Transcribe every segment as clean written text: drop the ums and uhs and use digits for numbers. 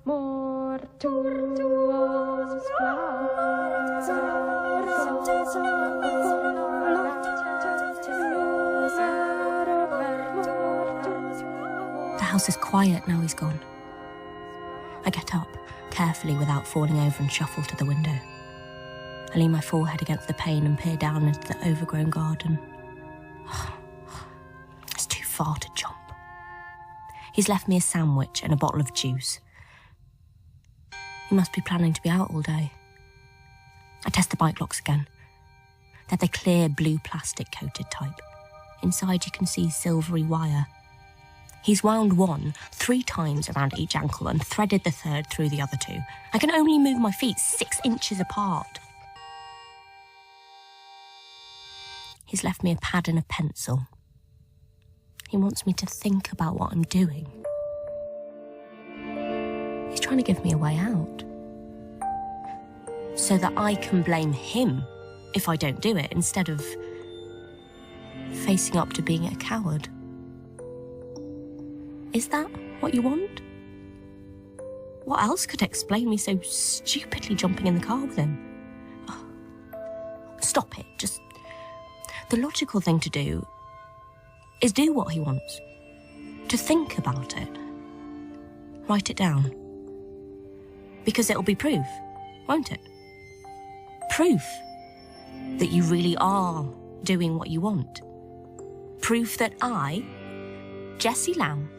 The house is quiet now he's gone. I get up, carefully without falling over, and shuffle to the window. I lean my forehead against the pane and peer down into the overgrown garden. It's too far to jump. He's left me a sandwich and a bottle of juice. He must be planning to be out all day. I test the bike locks again. They're the clear blue plastic-coated type. Inside you can see silvery wire. He's wound one 3 times around each ankle and threaded the third through the other 2. I can only move my feet 6 inches apart. He's left me a pad and a pencil. He wants me to think about what I'm doing. He's trying to give me a way out. So that I can blame him if I don't do it, instead of facing up to being a coward. Is that what you want? What else could explain me so stupidly jumping in the car with him? Oh, stop it. Just... The logical thing to do is do what he wants. To think about it. Write it down. Because it'll be proof, won't it? Proof that you really are doing what you want. Proof that I, Jessie Lamb,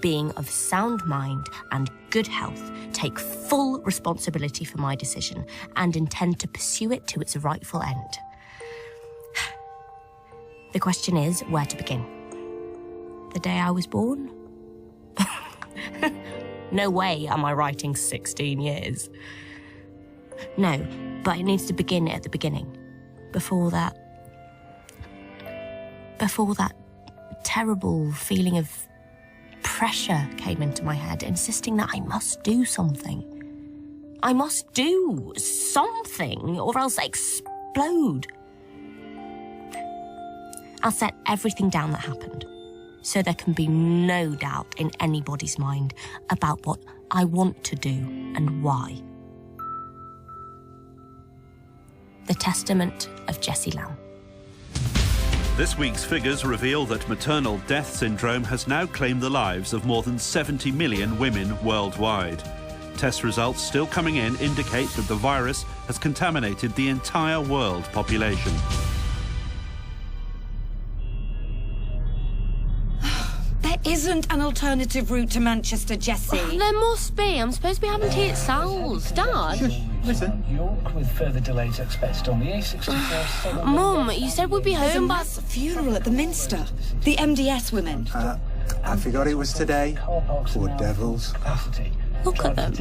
being of sound mind and good health, take full responsibility for my decision and intend to pursue it to its rightful end. The question is where to begin. The day I was born? No way am I writing 16 years. No, but it needs to begin at the beginning. Before that terrible feeling of pressure came into my head, insisting that I must do something. I must do something, or else explode. I'll set everything down that happened, so there can be no doubt in anybody's mind about what I want to do and why. The Testament of Jessie Lamb. This week's figures reveal that maternal death syndrome has now claimed the lives of more than 70 million women worldwide. Test results still coming in indicate that the virus has contaminated the entire world population. There isn't an alternative route to Manchester, Jessie. Oh, there must be. I'm supposed to be having tea at Sal's. Dad? Listen. York, with further delays expected on the A64. Mum, you said we'd be home by... There's a funeral at the Minster. The MDS women. I forgot it was today. Poor devils. Look at them.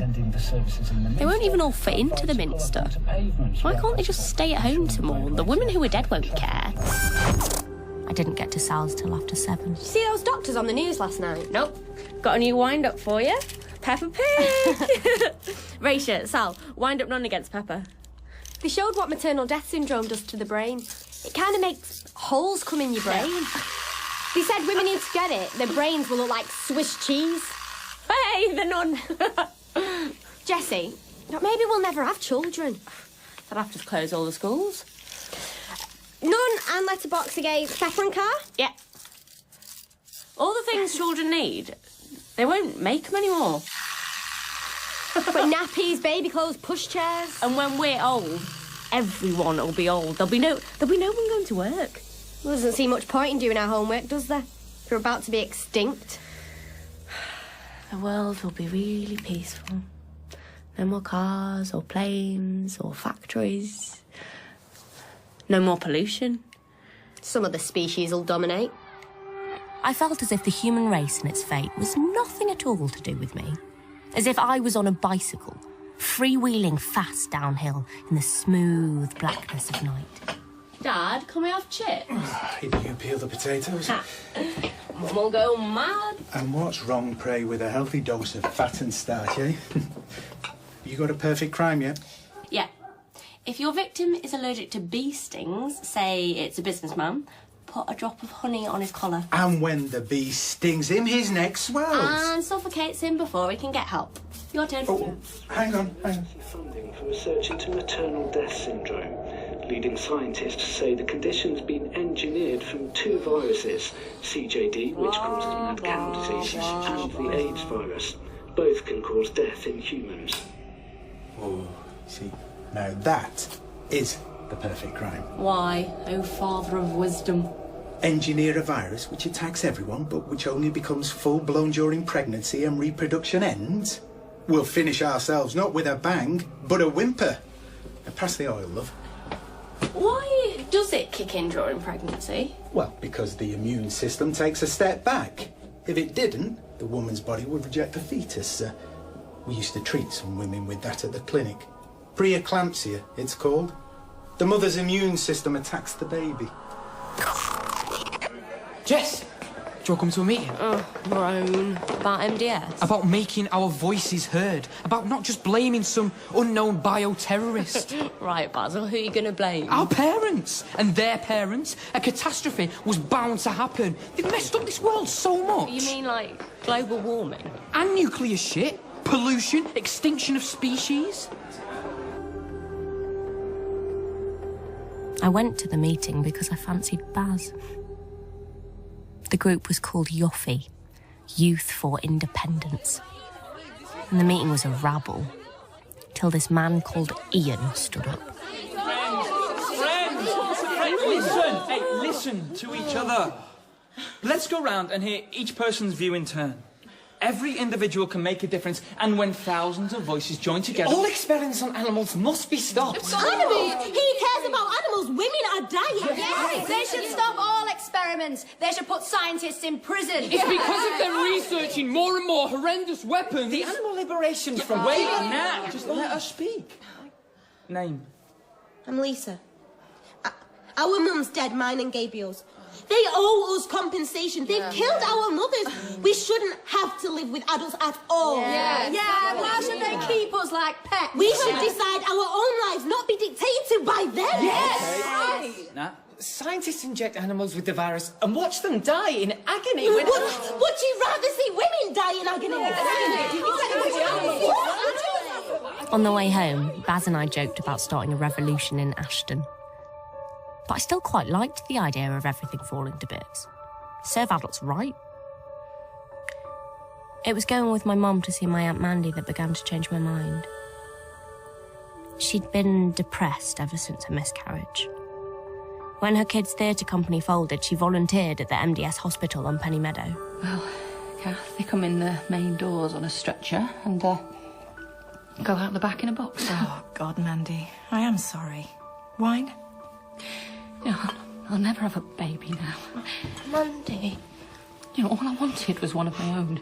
They won't even all fit into the Minster. Why can't they just stay at home to mourn? The women who are dead won't care. I didn't get to Sal's till after 7. Did you see those doctors on the news last night? Nope. Got a new wind-up for you. Peppa Pig. Raisha, Sal, wind up none against Peppa. They showed what maternal death syndrome does to the brain. It kind of makes holes come in your brain. They said women need to get it. Their brains will look like Swiss cheese. Hey, the nun. Jessie, maybe we'll never have children. I'd have to close all the schools. Nun and letterbox against Pepper and Car? Yeah. All the things children need, they won't make them anymore. But nappies, baby clothes, pushchairs. And when we're old, everyone will be old. There'll be no one going to work. There doesn't seem much point in doing our homework, does there? We're about to be extinct. The world will be really peaceful. No more cars or planes or factories. No more pollution. Some other species will dominate. I felt as if the human race and its fate was nothing at all to do with me. As if I was on a bicycle, freewheeling fast downhill in the smooth blackness of night. Dad, can we have chips? You peel the potatoes. Mum will go mad. And what's wrong, pray, with a healthy dose of fat and starch, eh? You got a perfect crime yet? Yeah. If your victim is allergic to bee stings, say it's a businessman, put a drop of honey on his collar. And when the bee stings him, his neck swells. And suffocates him before he can get help. Your turn. Oh, hang on. Funding for research into maternal death syndrome. Leading scientists say the condition's been engineered from two viruses, CJD, which causes mad cow disease, and the AIDS virus. Both can cause death in humans. Oh, see, now that is the perfect crime. Why, oh father of wisdom? Engineer a virus which attacks everyone, but which only becomes full-blown during pregnancy and reproduction ends? We'll finish ourselves not with a bang, but a whimper. And pass the oil, love. Why does it kick in during pregnancy? Well, because the immune system takes a step back. If it didn't, the woman's body would reject the fetus. We used to treat some women with that at the clinic. Preeclampsia, it's called. The mother's immune system attacks the baby. Jess, do you want to come to a meeting? Groan. About MDS? About making our voices heard. About not just blaming some unknown bioterrorist. Right, Basil, who are you going to blame? Our parents and their parents. A catastrophe was bound to happen. They've messed up this world so much. You mean, like, global warming? And nuclear shit. Pollution, extinction of species. I went to the meeting because I fancied Baz. The group was called YOFI, Youth for Independence. And the meeting was a rabble, till this man called Iain stood up. Friends, listen! Hey, listen to each other. Let's go round and hear each person's view in turn. Every individual can make a difference, and when thousands of voices join together... All experiments on animals must be stopped. Animals? Who cares about animals? Women are dying. Yes, they should stop all experiments. They should put scientists in prison. It's because of them researching more and more horrendous weapons. The Animal Liberation Front. Wait, now, just let us speak. Name. I'm Lisa. Our mum's dead, mine and Gabriel's. They owe us compensation. They've killed our mothers. We shouldn't have to live with adults at all. Yeah, why should they keep us like pets? We should decide our own lives, not be dictated to by them. Yes! Right. Nah. Scientists inject animals with the virus and watch them die in agony. Would you rather see women die in agony? On the way home, Baz and I joked about starting a revolution in Ashton. But I still quite liked the idea of everything falling to bits. Serve adults right. It was going with my mum to see my Aunt Mandy that began to change my mind. She'd been depressed ever since her miscarriage. When her kids' theatre company folded, she volunteered at the MDS hospital on Penny Meadow. Well, Cath, they come in the main doors on a stretcher and go out the back in a box. Oh, God, Mandy, I am sorry. Wine? You know, I'll never have a baby now. Mandy. You know, all I wanted was one of my own.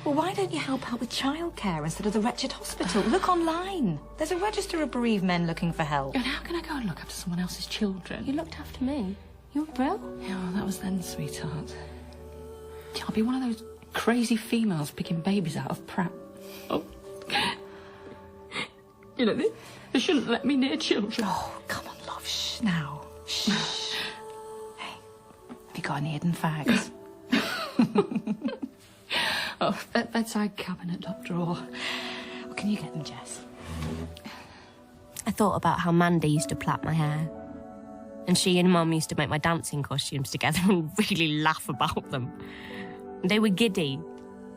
Well, why don't you help out with childcare instead of the wretched hospital? Look online. There's a register of bereaved men looking for help. And how can I go and look after someone else's children? You looked after me. You were brilliant. Yeah, well, that was then, sweetheart. I'll be one of those crazy females picking babies out of Pratt. Oh. You know, they shouldn't let me near children. Oh, come on, love. Shh, now. Shh. Hey, have you got any hidden fags? Oh, bedside cabinet, top drawer. Well, can you get them, Jess? I thought about how Mandy used to plait my hair. And she and Mum used to make my dancing costumes together and really laugh about them. They were giddy,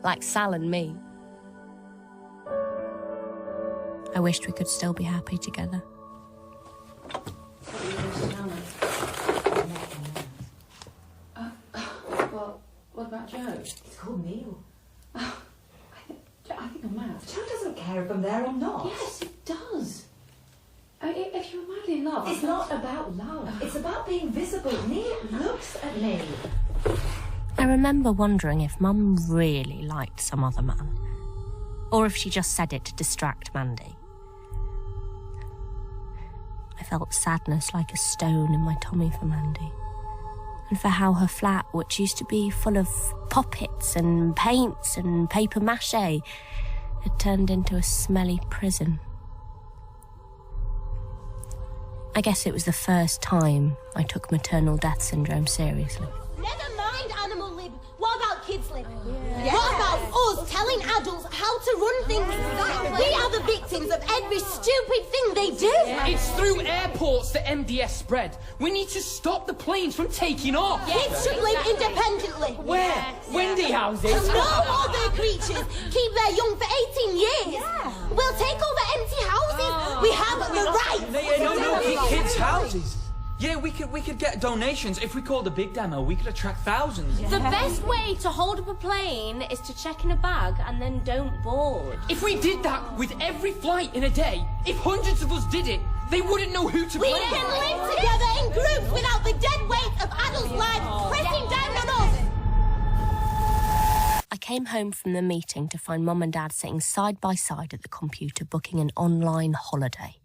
like Sal and me. I wished we could still be happy together. Well, what about Joe? It's called Neil. I think I'm mad. Joe doesn't care if I'm there or not. Yes, it does. If you're madly in love... It's not about love. It's about being visible. Neil looks at me. I remember wondering if Mum really liked some other man. Or if she just said it to distract Mandy. I felt sadness like a stone in my tummy for Mandy. And for how her flat, which used to be full of poppets and paints and paper mache, had turned into a smelly prison. I guess it was the first time I took maternal death syndrome seriously. Never mind animal lib. What about kids lib? What about us telling adults how to run things. We are the victims of every stupid thing they do. It's through airports that MDS spread. We need to stop the planes from taking off. Kids should live independently. Where? Wendy houses? No other creatures keep their young for 18 years. We'll take over empty houses. We have the right. No, kids' houses. Yeah, we could get donations. If we called a big demo, we could attract thousands. The best way to hold up a plane is to check in a bag and then don't board. If we did that with every flight in a day, if hundreds of us did it, they wouldn't know who to blame. We can live together in groups without the dead weight of adults' lives pressing down on us. I came home from the meeting to find Mum and Dad sitting side by side at the computer booking an online holiday.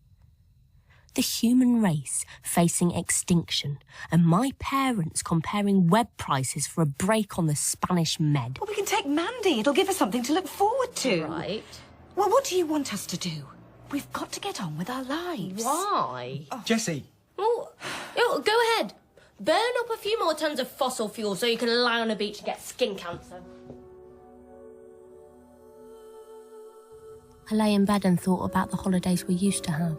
The human race facing extinction, and my parents comparing web prices for a break on the Spanish Med. Well, we can take Mandy. It'll give us something to look forward to. Right. Well, what do you want us to do? We've got to get on with our lives. Why? Jessie. Oh, go ahead. Burn up a few more tons of fossil fuel so you can lie on a beach and get skin cancer. I lay in bed and thought about the holidays we used to have.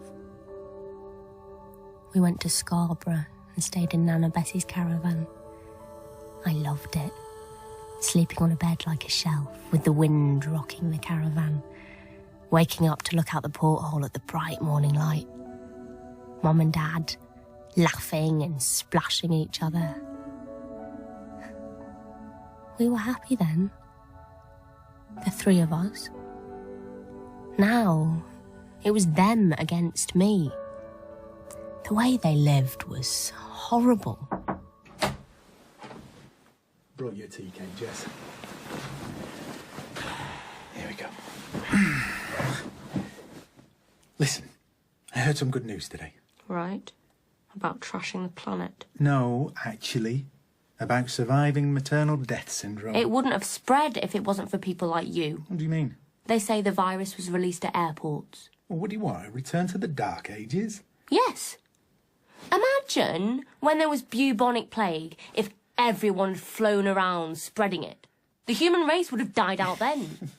We went to Scarborough and stayed in Nana Bessie's caravan. I loved it. Sleeping on a bed like a shelf, with the wind rocking the caravan. Waking up to look out the porthole at the bright morning light. Mum and Dad laughing and splashing each other. We were happy then. The three of us. Now, it was them against me. The way they lived was horrible. Brought you a tea cake, Jess. Here we go. Listen, I heard some good news today. Right. About trashing the planet. No, actually, about surviving maternal death syndrome. It wouldn't have spread if it wasn't for people like you. What do you mean? They say the virus was released at airports. Well, what do you want? A return to the Dark Ages? Yes. Imagine when there was bubonic plague, if everyone had flown around spreading it. The human race would have died out then.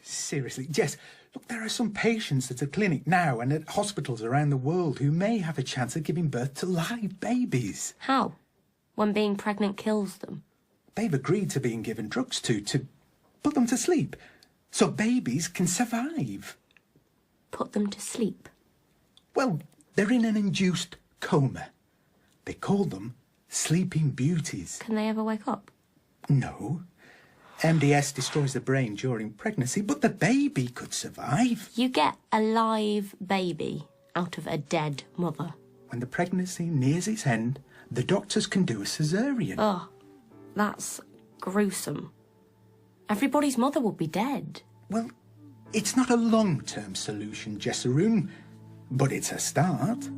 Seriously, Jess, look, there are some patients at a clinic now and at hospitals around the world who may have a chance of giving birth to live babies. How? When being pregnant kills them? They've agreed to being given drugs to put them to sleep, so babies can survive. Put them to sleep? Well, they're in an induced coma. They call them sleeping beauties. Can they ever wake up? No. MDS destroys the brain during pregnancy, but the baby could survive. You get a live baby out of a dead mother. When the pregnancy nears its end, the doctors can do a caesarean. Oh, that's gruesome. Everybody's mother would be dead. Well, it's not a long-term solution, Jessaroon, but it's a start.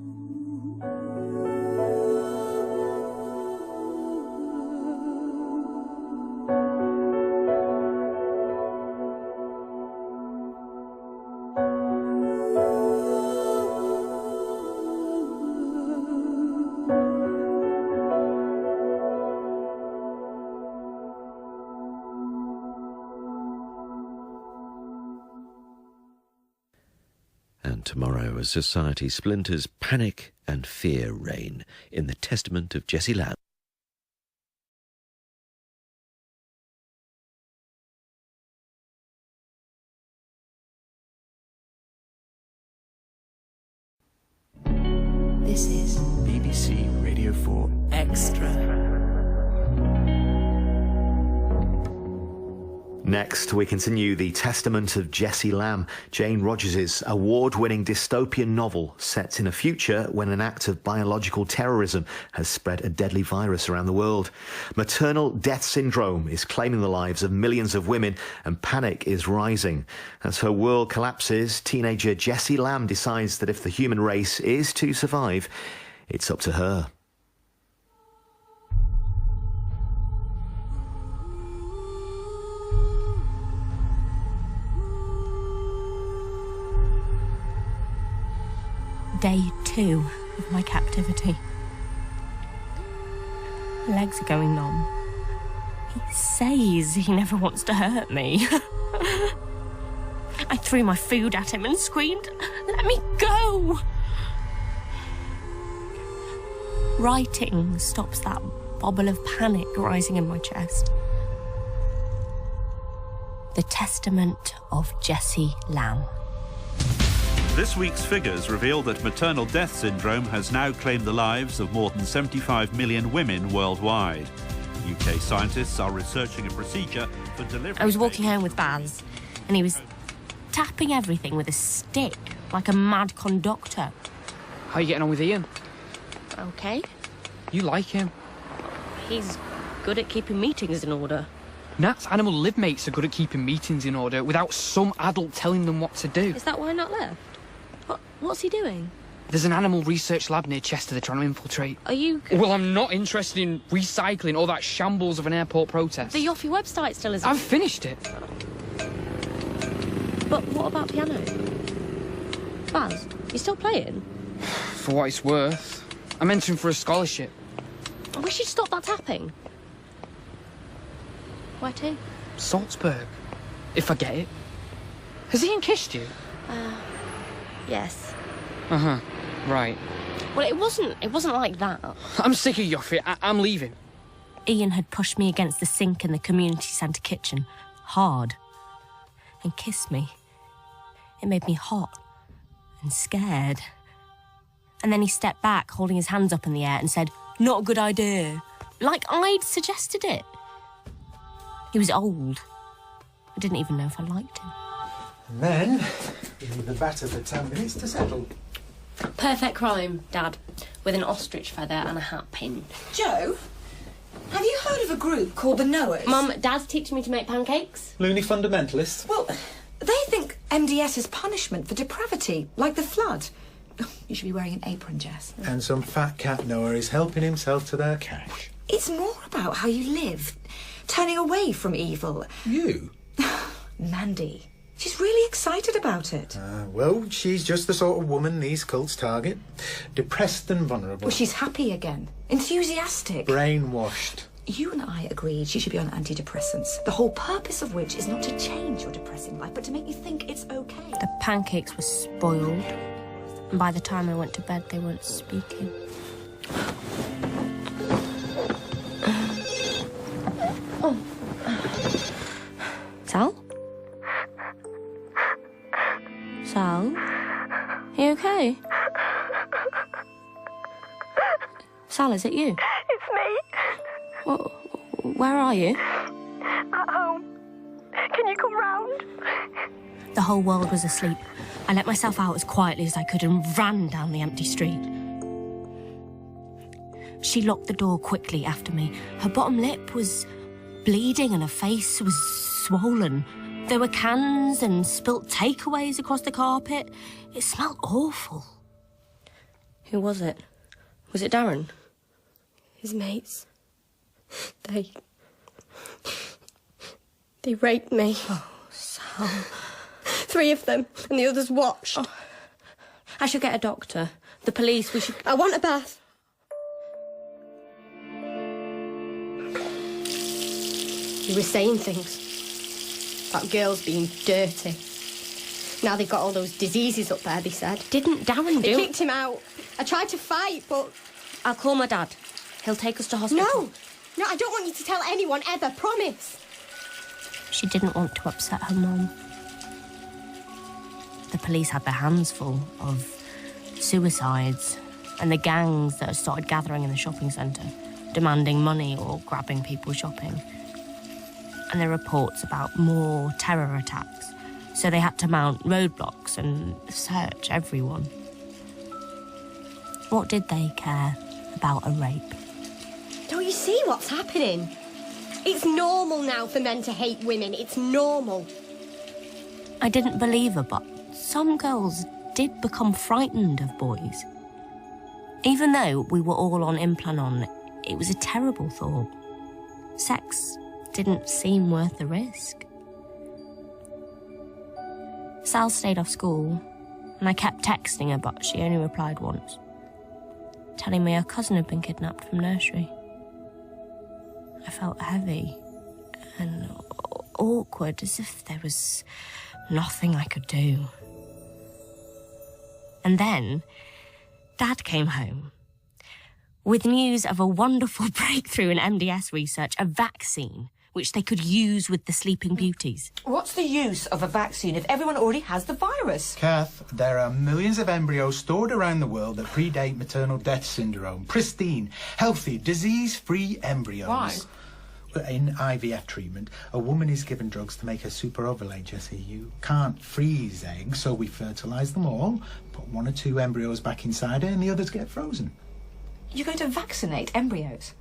And tomorrow, as society splinters, panic and fear reign in the testament of Jessie Lamb. This is BBC Radio 4 Extra. Next, we continue the testament of Jessie Lamb, Jane Rogers' award-winning dystopian novel set in a future when an act of biological terrorism has spread a deadly virus around the world. Maternal Death Syndrome is claiming the lives of millions of women, and panic is rising. As her world collapses, teenager Jessie Lamb decides that if the human race is to survive, it's up to her. Day 2 of my captivity. My legs are going numb. He says he never wants to hurt me. I threw my food at him and screamed, "Let me go!" Writing stops that bubble of panic rising in my chest. The Testament of Jessie Lamb. This week's figures reveal that maternal death syndrome has now claimed the lives of more than 75 million women worldwide. UK scientists are researching a procedure for delivering... I was walking home with Baz, and he was tapping everything with a stick, like a mad conductor. How are you getting on with Iain? Okay. You like him? He's good at keeping meetings in order. Nat's animal live mates are good at keeping meetings in order without some adult telling them what to do. Is that why not left? What's he doing? There's an animal research lab near Chester they're trying to infiltrate. Are you... Well, I'm not interested in recycling all that shambles of an airport protest. The Yoffie website still isn't... I've finished it. But what about piano? Baz, you still playing? For what it's worth. I'm entering for a scholarship. We should stop that tapping. Where to? Salzburg. If I get it. Has Iain kissed you? Yes. Uh-huh. Right. Well, it wasn't like that. I'm sick of Yoffie. I'm leaving. Iain had pushed me against the sink in the community centre kitchen, hard, and kissed me. It made me hot and scared. And then he stepped back, holding his hands up in the air, and said, "Not a good idea." Like I'd suggested it. He was old. I didn't even know if I liked him. And then, give me the batter for 10 minutes to settle. Perfect crime, Dad, with an ostrich feather and a hat pin. Joe, have you heard of a group called the Knowers? Mum, Dad's teaching me to make pancakes. Loony fundamentalists? Well, they think MDS is punishment for depravity, like the flood. You should be wearing an apron, Jess. And some fat cat knower is helping himself to their cash. It's more about how you live, turning away from evil. You? Mandy. She's really excited about it. Well, she's just the sort of woman these cults target. Depressed and vulnerable. Well, she's happy again. Enthusiastic. Brainwashed. You and I agreed she should be on antidepressants, the whole purpose of which is not to change your depressing life, but to make you think it's okay. The pancakes were spoiled, and by the time I went to bed, they weren't speaking. Oh. Sal? Sal? Are you okay? Sal, is it you? It's me. Well, where are you? At home. Can you come round? The whole world was asleep. I let myself out as quietly as I could and ran down the empty street. She locked the door quickly after me. Her bottom lip was bleeding and her face was swollen. There were cans and spilt takeaways across the carpet. It smelled awful. Who was it? Was it Darren? His mates. They raped me. Oh, Sal. 3 of them, and the others watched. Oh. I should get a doctor. The police, we should... I want a bath. You were saying things. That girl's being dirty. Now they've got all those diseases up there, they said. Didn't Darren They do... kicked him out. I tried to fight, but... I'll call my dad. He'll take us to hospital. No, I don't want you to tell anyone ever, promise. She didn't want to upset her mum. The police had their hands full of suicides and the gangs that had started gathering in the shopping centre, demanding money or grabbing people shopping. And there were reports about more terror attacks, so they had to mount roadblocks and search everyone. What did they care about a rape? Don't you see what's happening? It's normal now for men to hate women. It's normal. I didn't believe her, but some girls did become frightened of boys. Even though we were all on Implanon, it was a terrible thought. Sex didn't seem worth the risk. Sal stayed off school, and I kept texting her, but she only replied once, telling me her cousin had been kidnapped from nursery. I felt heavy and awkward, as if there was nothing I could do. And then Dad came home with news of a wonderful breakthrough in MDS research, a vaccine which they could use with the Sleeping Beauties. What's the use of a vaccine if everyone already has the virus? Cath, there are millions of embryos stored around the world that predate maternal death syndrome. Pristine, healthy, disease-free embryos. Why? In IVF treatment, a woman is given drugs to make her superovulate, Jessie. You can't freeze eggs, so we fertilise them all, put 1 or 2 embryos back inside her, and the others get frozen. You're going to vaccinate embryos?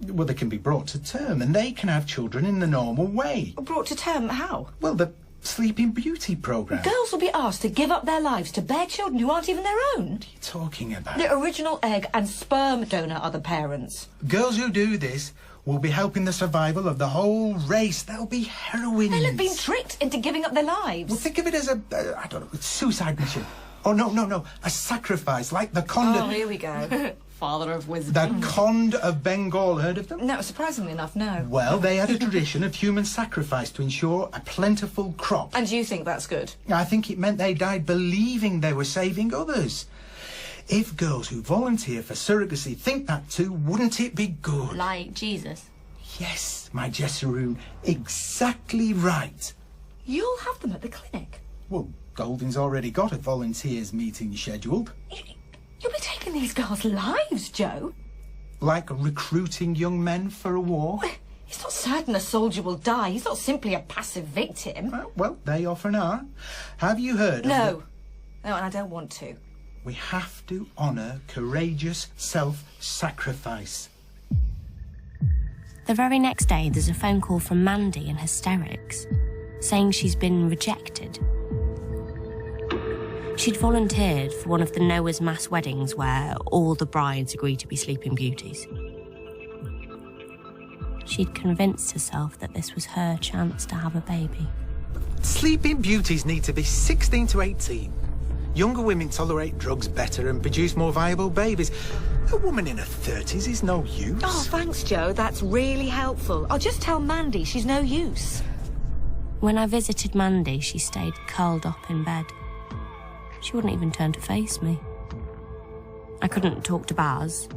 Well, they can be brought to term, and they can have children in the normal way. Brought to term how? Well, the Sleeping Beauty programme. Girls will be asked to give up their lives to bear children who aren't even their own. What are you talking about? The original egg and sperm donor are the parents. Girls who do this will be helping the survival of the whole race. They'll be heroines. They'll have been tricked into giving up their lives. Well, think of it as a suicide mission. Oh, no, a sacrifice, like the Conde... Oh, here we go. Father of wisdom. The Conde of Bengal, heard of them? No, surprisingly enough, no. Well, they had a tradition of human sacrifice to ensure a plentiful crop. And you think that's good? I think it meant they died believing they were saving others. If girls who volunteer for surrogacy think that too, wouldn't it be good? Like Jesus? Yes, my Jesseroon, exactly right. You'll have them at the clinic? Well, Golding's already got a volunteers meeting scheduled. You'll be taking these girls' lives, Joe. Like recruiting young men for a war? It's not certain a soldier will die. He's not simply a passive victim. Well, they often are. Have you heard of No, and I don't want to. We have to honour courageous self-sacrifice. The very next day, there's a phone call from Mandy in hysterics, saying she's been rejected. She'd volunteered for one of the Noah's mass weddings where all the brides agreed to be Sleeping Beauties. She'd convinced herself that this was her chance to have a baby. Sleeping Beauties need to be 16 to 18. Younger women tolerate drugs better and produce more viable babies. A woman in her 30s is no use. Oh, thanks, Joe. That's really helpful. I'll just tell Mandy she's no use. When I visited Mandy, she stayed curled up in bed. She wouldn't even turn to face me. I couldn't talk to Baz.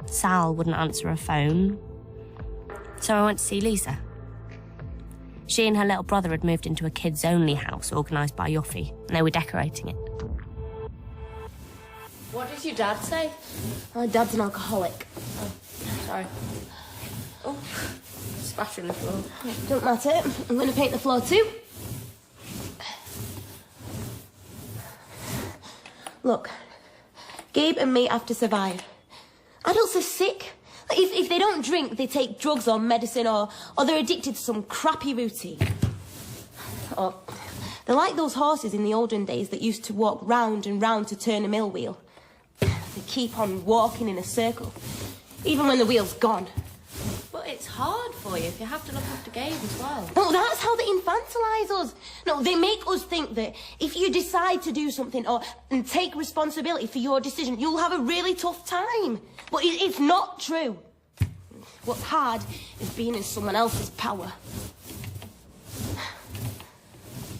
Sal wouldn't answer her phone. So I went to see Lisa. She and her little brother had moved into a kids-only house organised by Yoffie, and they were decorating it. What did your dad say? My dad's an alcoholic. Oh, sorry. Oh, splattering the floor. Don't matter. I'm going to paint the floor too. Look, Gabe and me have to survive. Adults are sick. If they don't drink, they take drugs or medicine or they're addicted to some crappy routine. Or they're like those horses in the olden days that used to walk round and round to turn a mill wheel. They keep on walking in a circle, even when the wheel's gone. But it's hard for you if you have to look after Gabe as well. No, that's how they infantilise us. No, they make us think that if you decide to do something and take responsibility for your decision, you'll have a really tough time. But it's not true. What's hard is being in someone else's power.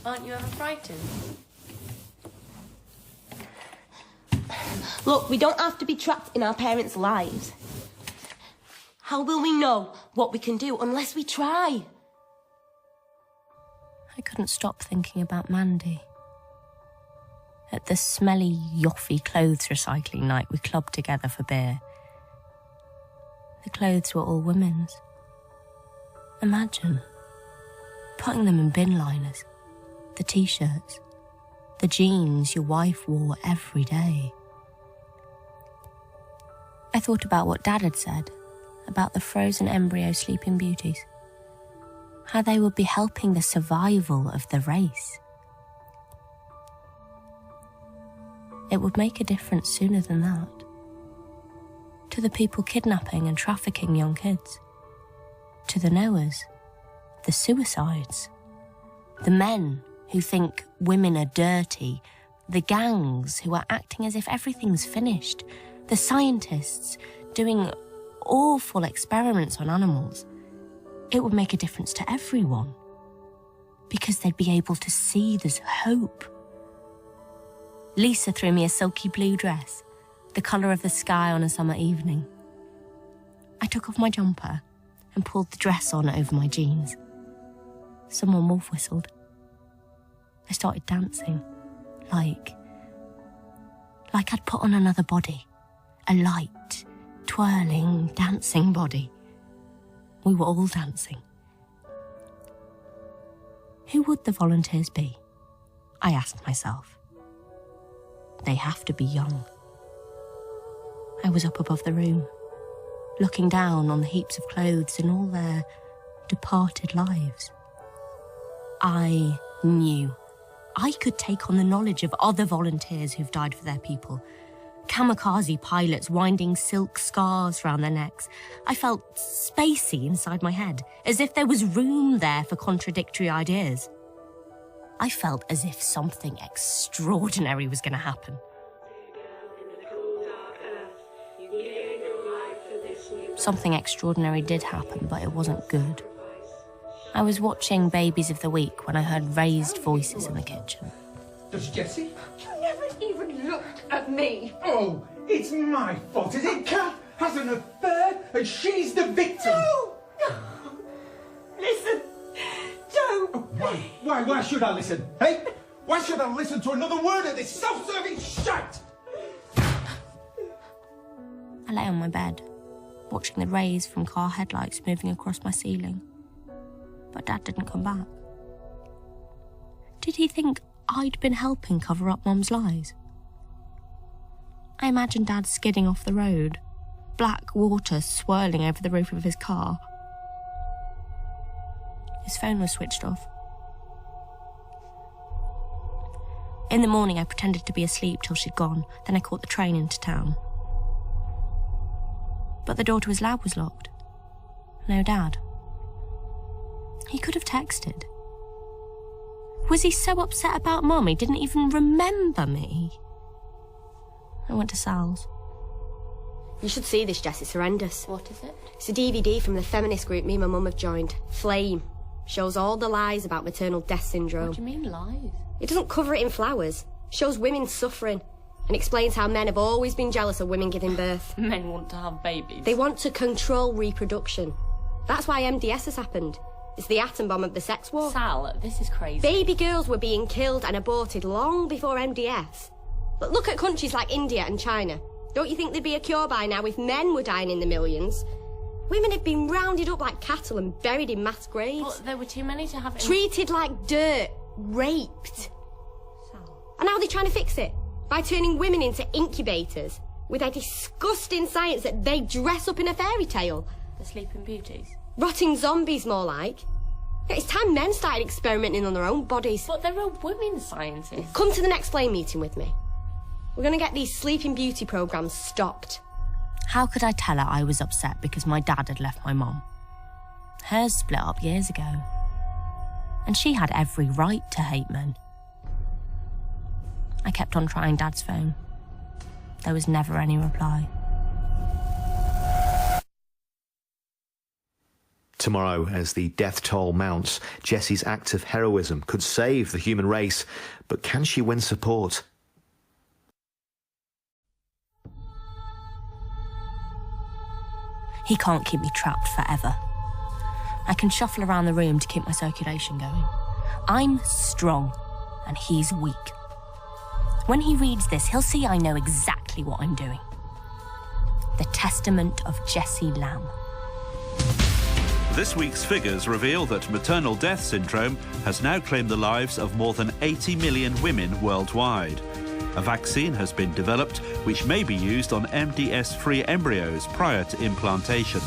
Aren't you ever frightened? Look, we don't have to be trapped in our parents' lives. How will we know what we can do unless we try? I couldn't stop thinking about Mandy. At the smelly, Yoffie clothes recycling night we clubbed together for beer. The clothes were all women's. Imagine putting them in bin liners. The t-shirts, the jeans your wife wore every day. I thought about what Dad had said about the frozen embryo Sleeping Beauties. How they would be helping the survival of the race. It would make a difference sooner than that. To the people kidnapping and trafficking young kids. To the Noahs. The suicides. The men who think women are dirty. The gangs who are acting as if everything's finished. The scientists doing awful experiments on animals. it would make a difference to everyone. Because they'd be able to see there's hope. Lisa threw me a silky blue dress, the colour of the sky on a summer evening. I took off my jumper and pulled the dress on over my jeans. Someone wolf whistled. I started dancing, like I'd put on another body, a light, twirling, dancing body. We were all dancing. Who would the volunteers be? I asked myself. They have to be young. I was up above the room, looking down on the heaps of clothes and all their departed lives. I knew I could take on the knowledge of other volunteers who've died for their people. Kamikaze pilots winding silk scarves round their necks. I felt spacey inside my head, as if there was room there for contradictory ideas. I felt as if something extraordinary was going to happen. Something extraordinary did happen, but it wasn't good. I was watching Babies of the Week when I heard raised voices in the kitchen. Does Jessie? You never even looked at me. Oh, it's my fault, is it? Cath has an affair and she's the victim. No! Listen, don't. Why should I listen? Hey? Why should I listen to another word of this self-serving shite? I lay on my bed, watching the rays from car headlights moving across my ceiling. But Dad didn't come back. Did he think I'd been helping cover up Mum's lies? I imagined Dad skidding off the road, black water swirling over the roof of his car. His phone was switched off. In the morning, I pretended to be asleep till she'd gone. Then I caught the train into town. But the door to his lab was locked. No Dad. He could have texted. Was he so upset about Mum he didn't even remember me? I went to Sal's. You should see this, Jess. It's horrendous. What is it? It's a DVD from the feminist group me and my mum have joined. Flame. Shows all the lies about maternal death syndrome. What do you mean, lies? It doesn't cover it in flowers. Shows women suffering and explains how men have always been jealous of women giving birth. Men want to have babies. They want to control reproduction. That's why MDS has happened. It's the atom bomb of the sex war. Sal, this is crazy. Baby girls were being killed and aborted long before MDS. But look at countries like India and China. Don't you think there'd be a cure by now if men were dying in the millions? Women had been rounded up like cattle and buried in mass graves. But there were too many to have... Treated like dirt. Raped. Sal. And now they're trying to fix it by turning women into incubators with their disgusting science that they dress up in a fairy tale. The Sleeping Beauties. Rotting zombies, more like. It's time men started experimenting on their own bodies. But there are women scientists. Come to the next Flame meeting with me. We're going to get these Sleeping Beauty programmes stopped. How could I tell her I was upset because my dad had left my mum? Hers split up years ago. And she had every right to hate men. I kept on trying Dad's phone. There was never any reply. Tomorrow, as the death toll mounts, Jessie's act of heroism could save the human race, but can she win support? He can't keep me trapped forever. I can shuffle around the room to keep my circulation going. I'm strong, and he's weak. When he reads this, he'll see I know exactly what I'm doing. The Testament of Jessie Lamb. This week's figures reveal that maternal death syndrome has now claimed the lives of more than 80 million women worldwide. A vaccine has been developed which may be used on MDS-free embryos prior to implantation,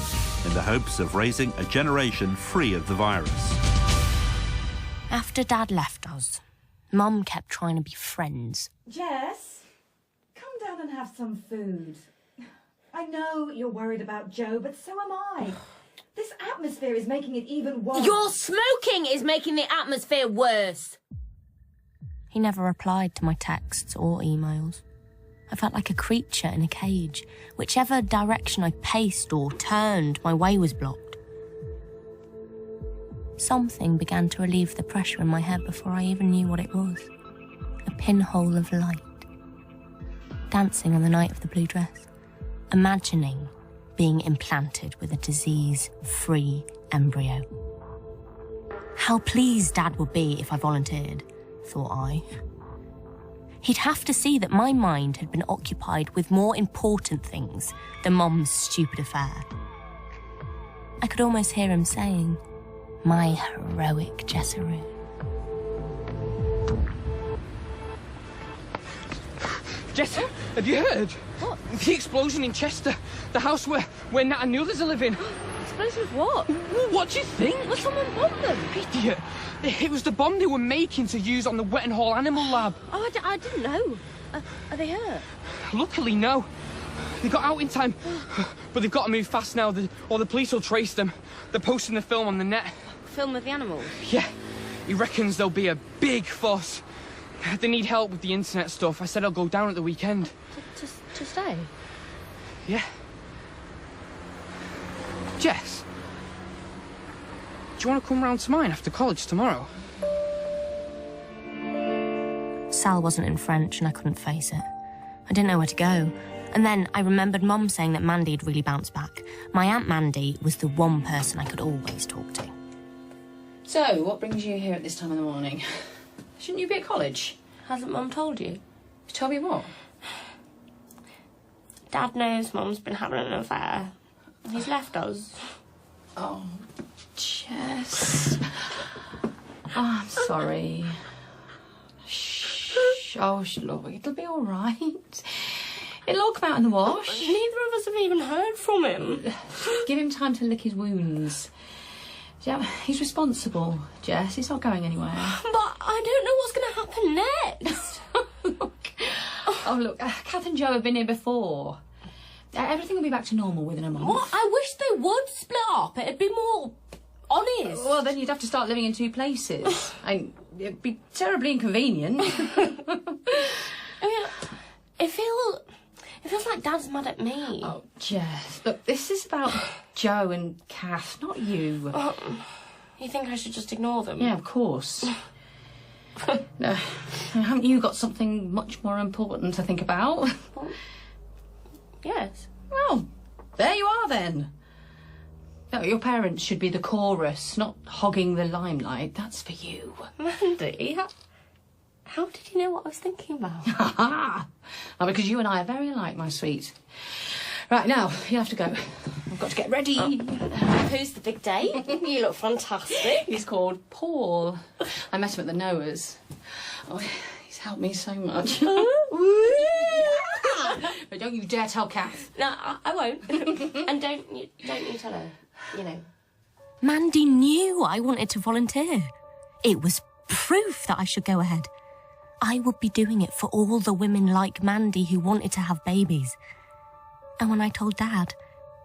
in the hopes of raising a generation free of the virus. After Dad left us, Mum kept trying to be friends. Jess, come down and have some food. I know you're worried about Joe, but so am I. This atmosphere is making it even worse. Your smoking is making the atmosphere worse. He never replied to my texts or emails. I felt like a creature in a cage. Whichever direction I paced or turned, my way was blocked. Something began to relieve the pressure in my head before I even knew what it was. A pinhole of light. Dancing on the night of the blue dress. Imagining being implanted with a disease-free embryo. How pleased Dad would be if I volunteered, thought I. He'd have to see that my mind had been occupied with more important things than Mum's stupid affair. I could almost hear him saying, "My heroic Jessaroo." Jess, have you heard? What? The explosion in Chester. The house where Nat and the others are living. Explosion of what? What do you think? Well, someone bombed them. Idiot. It was the bomb they were making to use on the Wet and Hall Animal Lab. Oh, I didn't know. Are they hurt? Luckily, no. They got out in time. But they've got to move fast now, or the police will trace them. They're posting the film on the net. Film of the animals? Yeah. He reckons there'll be a big fuss. They need help with the internet stuff. I said I'll go down at the weekend. To stay? Yeah. Jess, do you want to come round to mine after college tomorrow? Sal wasn't in French and I couldn't face it. I didn't know where to go. And then I remembered Mum saying that Mandy had really bounced back. My Aunt Mandy was the one person I could always talk to. So, what brings you here at this time in the morning? Shouldn't you be at college? Hasn't Mum told you? Tell me what? Dad knows Mum's been having an affair. He's left us. Oh, Jess. Oh, I'm sorry. Shh. Oh, look, it'll be all right. It'll all come out in the wash. Neither of us have even heard from him. Give him time to lick his wounds. Yeah, he's responsible, Jess. He's not going anywhere. But I don't know what's going to happen next. Look, Cath and Joe have been here before. Everything will be back to normal within a month. What? I wish they would split up. It'd be more honest. Well, then you'd have to start living in two places. And it'd be terribly inconvenient. I mean, it feels like Dad's mad at me. Oh, Jess, look, this is about Joe and Cath, not you. You think I should just ignore them? Yeah, of course. No, haven't you got something much more important to think about? Well, yes. Well, there you are then. No, your parents should be the chorus, not hogging the limelight. That's for you. Mandy, how did you know what I was thinking about? Oh, because you and I are very alike, my sweet. Right, now, you have to go. I've got to get ready. Who's the big day? You look fantastic. He's called Paul. I met him at the Noahs. Oh, he's helped me so much. But don't you dare tell Cath. No, I won't. And don't you tell her, you know. Mandy knew I wanted to volunteer. It was proof that I should go ahead. I would be doing it for all the women like Mandy who wanted to have babies. And when I told Dad,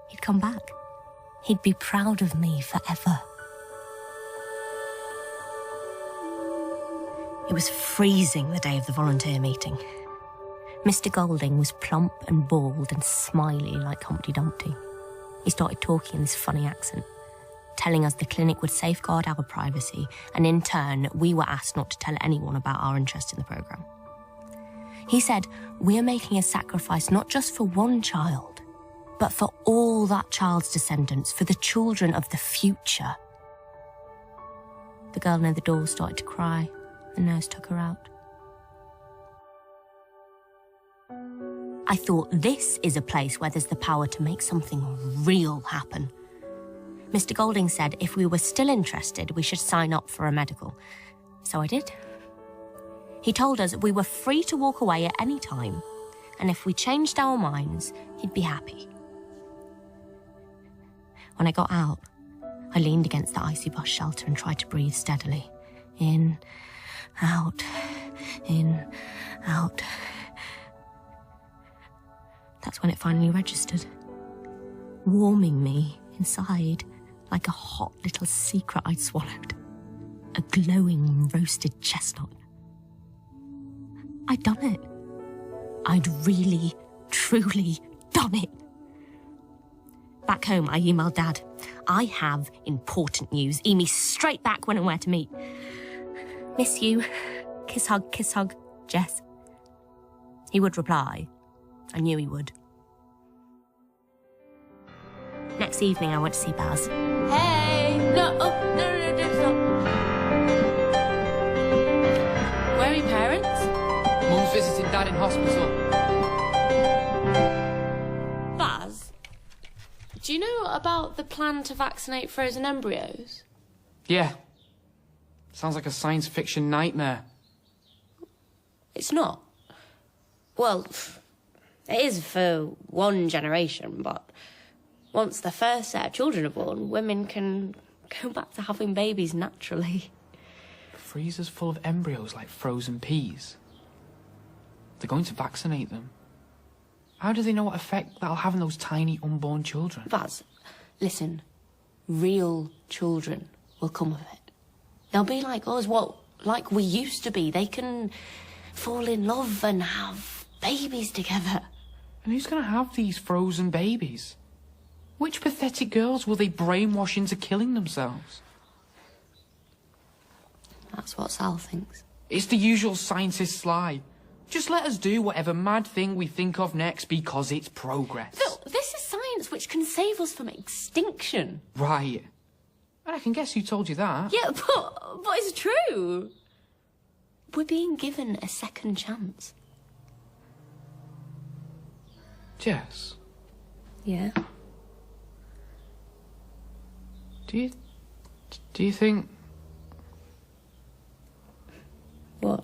he'd come back. He'd be proud of me forever. It was freezing the day of the volunteer meeting. Mr. Golding was plump and bald and smiley like Humpty Dumpty. He started talking in this funny accent, telling us the clinic would safeguard our privacy, and in turn, we were asked not to tell anyone about our interest in the programme. He said, we're making a sacrifice not just for one child, but for all that child's descendants, for the children of the future. The girl near the door started to cry. The nurse took her out. I thought, this is a place where there's the power to make something real happen. Mr. Golding said if we were still interested, we should sign up for a medical. So I did. He told us we were free to walk away at any time, and if we changed our minds, he'd be happy. When I got out, I leaned against the icy bus shelter and tried to breathe steadily. In, out, in, out. That's when it finally registered, warming me inside like a hot little secret I'd swallowed. A glowing roasted chestnut. I'd done it. I'd really, truly done it. Back home, I emailed Dad. I have important news. Email straight back when and where to meet. Miss you. Kiss, hug, Jess. He would reply. I knew he would. Next evening, I went to see Baz. Hey! No, stop. Where are your parents? Mum's visiting Dad in hospital. Baz, do you know about the plan to vaccinate frozen embryos? Yeah. Sounds like a science fiction nightmare. It's not. Well, it is for one generation, but once the first set of children are born, women can go back to having babies naturally. Freezers full of embryos like frozen peas. They're going to vaccinate them. How do they know what effect that'll have on those tiny unborn children? Baz, listen. Real children will come of it. They'll be like us, like we used to be. They can fall in love and have babies together. And who's going to have these frozen babies? Which pathetic girls will they brainwash into killing themselves? That's what Sal thinks. It's the usual scientist lie. Just let us do whatever mad thing we think of next because it's progress. Phil, this is science which can save us from extinction. Right. I can guess who told you that. Yeah, but it's true. We're being given a second chance. Jess? Yeah? Do you think... What?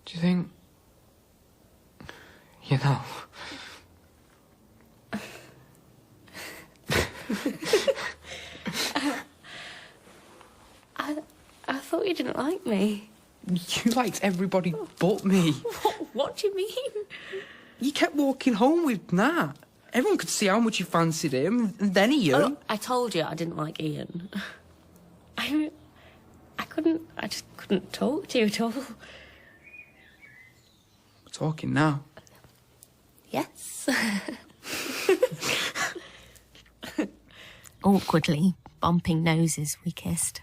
Do you think... You know... I thought you didn't like me. You liked everybody but me. What do you mean? You kept walking home with Nat. Everyone could see how much you fancied him, and then Iain. Oh, I told you I didn't like Iain. I just couldn't talk to you at all. We're talking now. Yes. Awkwardly, bumping noses, we kissed.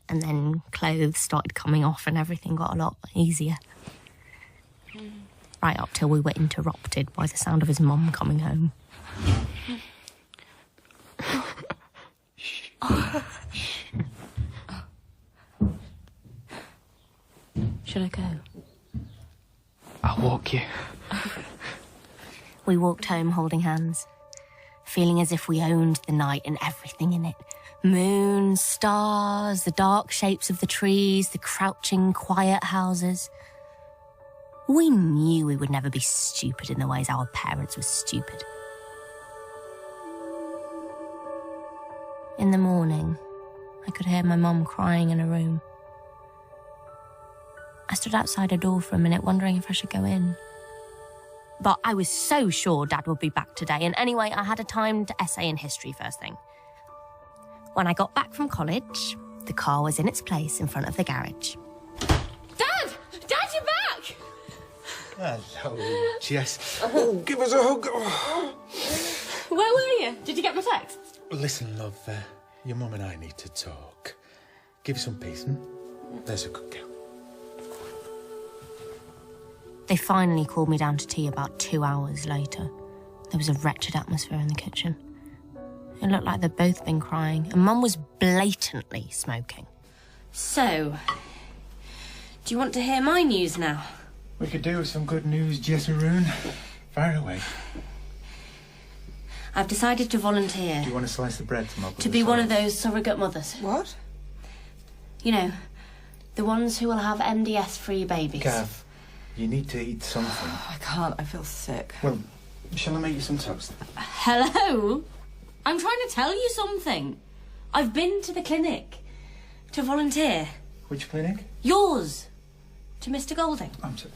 And then clothes started coming off and everything got a lot easier. Right up till we were interrupted by the sound of his mum coming home. Should I go? I'll walk you. We walked home holding hands, feeling as if we owned the night and everything in it. Moon, stars, the dark shapes of the trees, the crouching, quiet houses. We knew we would never be stupid in the ways our parents were stupid. In the morning, I could hear my mum crying in a room. I stood outside her door for a minute, wondering if I should go in. But I was so sure Dad would be back today, and anyway, I had a timed essay in history first thing. When I got back from college, the car was in its place in front of the garage. Dad! Dad, you're back! Hello, Jess. Oh, give us a hug. Oh. Where were you? Did you get my text? Listen, love, your mum and I need to talk. Give us some peace, There's a good girl. They finally called me down to tea about 2 hours later. There was a wretched atmosphere in the kitchen. It looked like they'd both been crying, and Mum was blatantly smoking. So, do you want to hear my news now? We could do with some good news, Jessaroon. Fire away. I've decided to volunteer. Do you want to slice the bread to be one of those surrogate mothers. What? You know, the ones who will have MDS-free babies. Cath, you need to eat something. I can't, I feel sick. Well, shall I make you some toast? Hello? I'm trying to tell you something. I've been to the clinic to volunteer. Which clinic? Yours. To Mr. Golding. I'm sorry.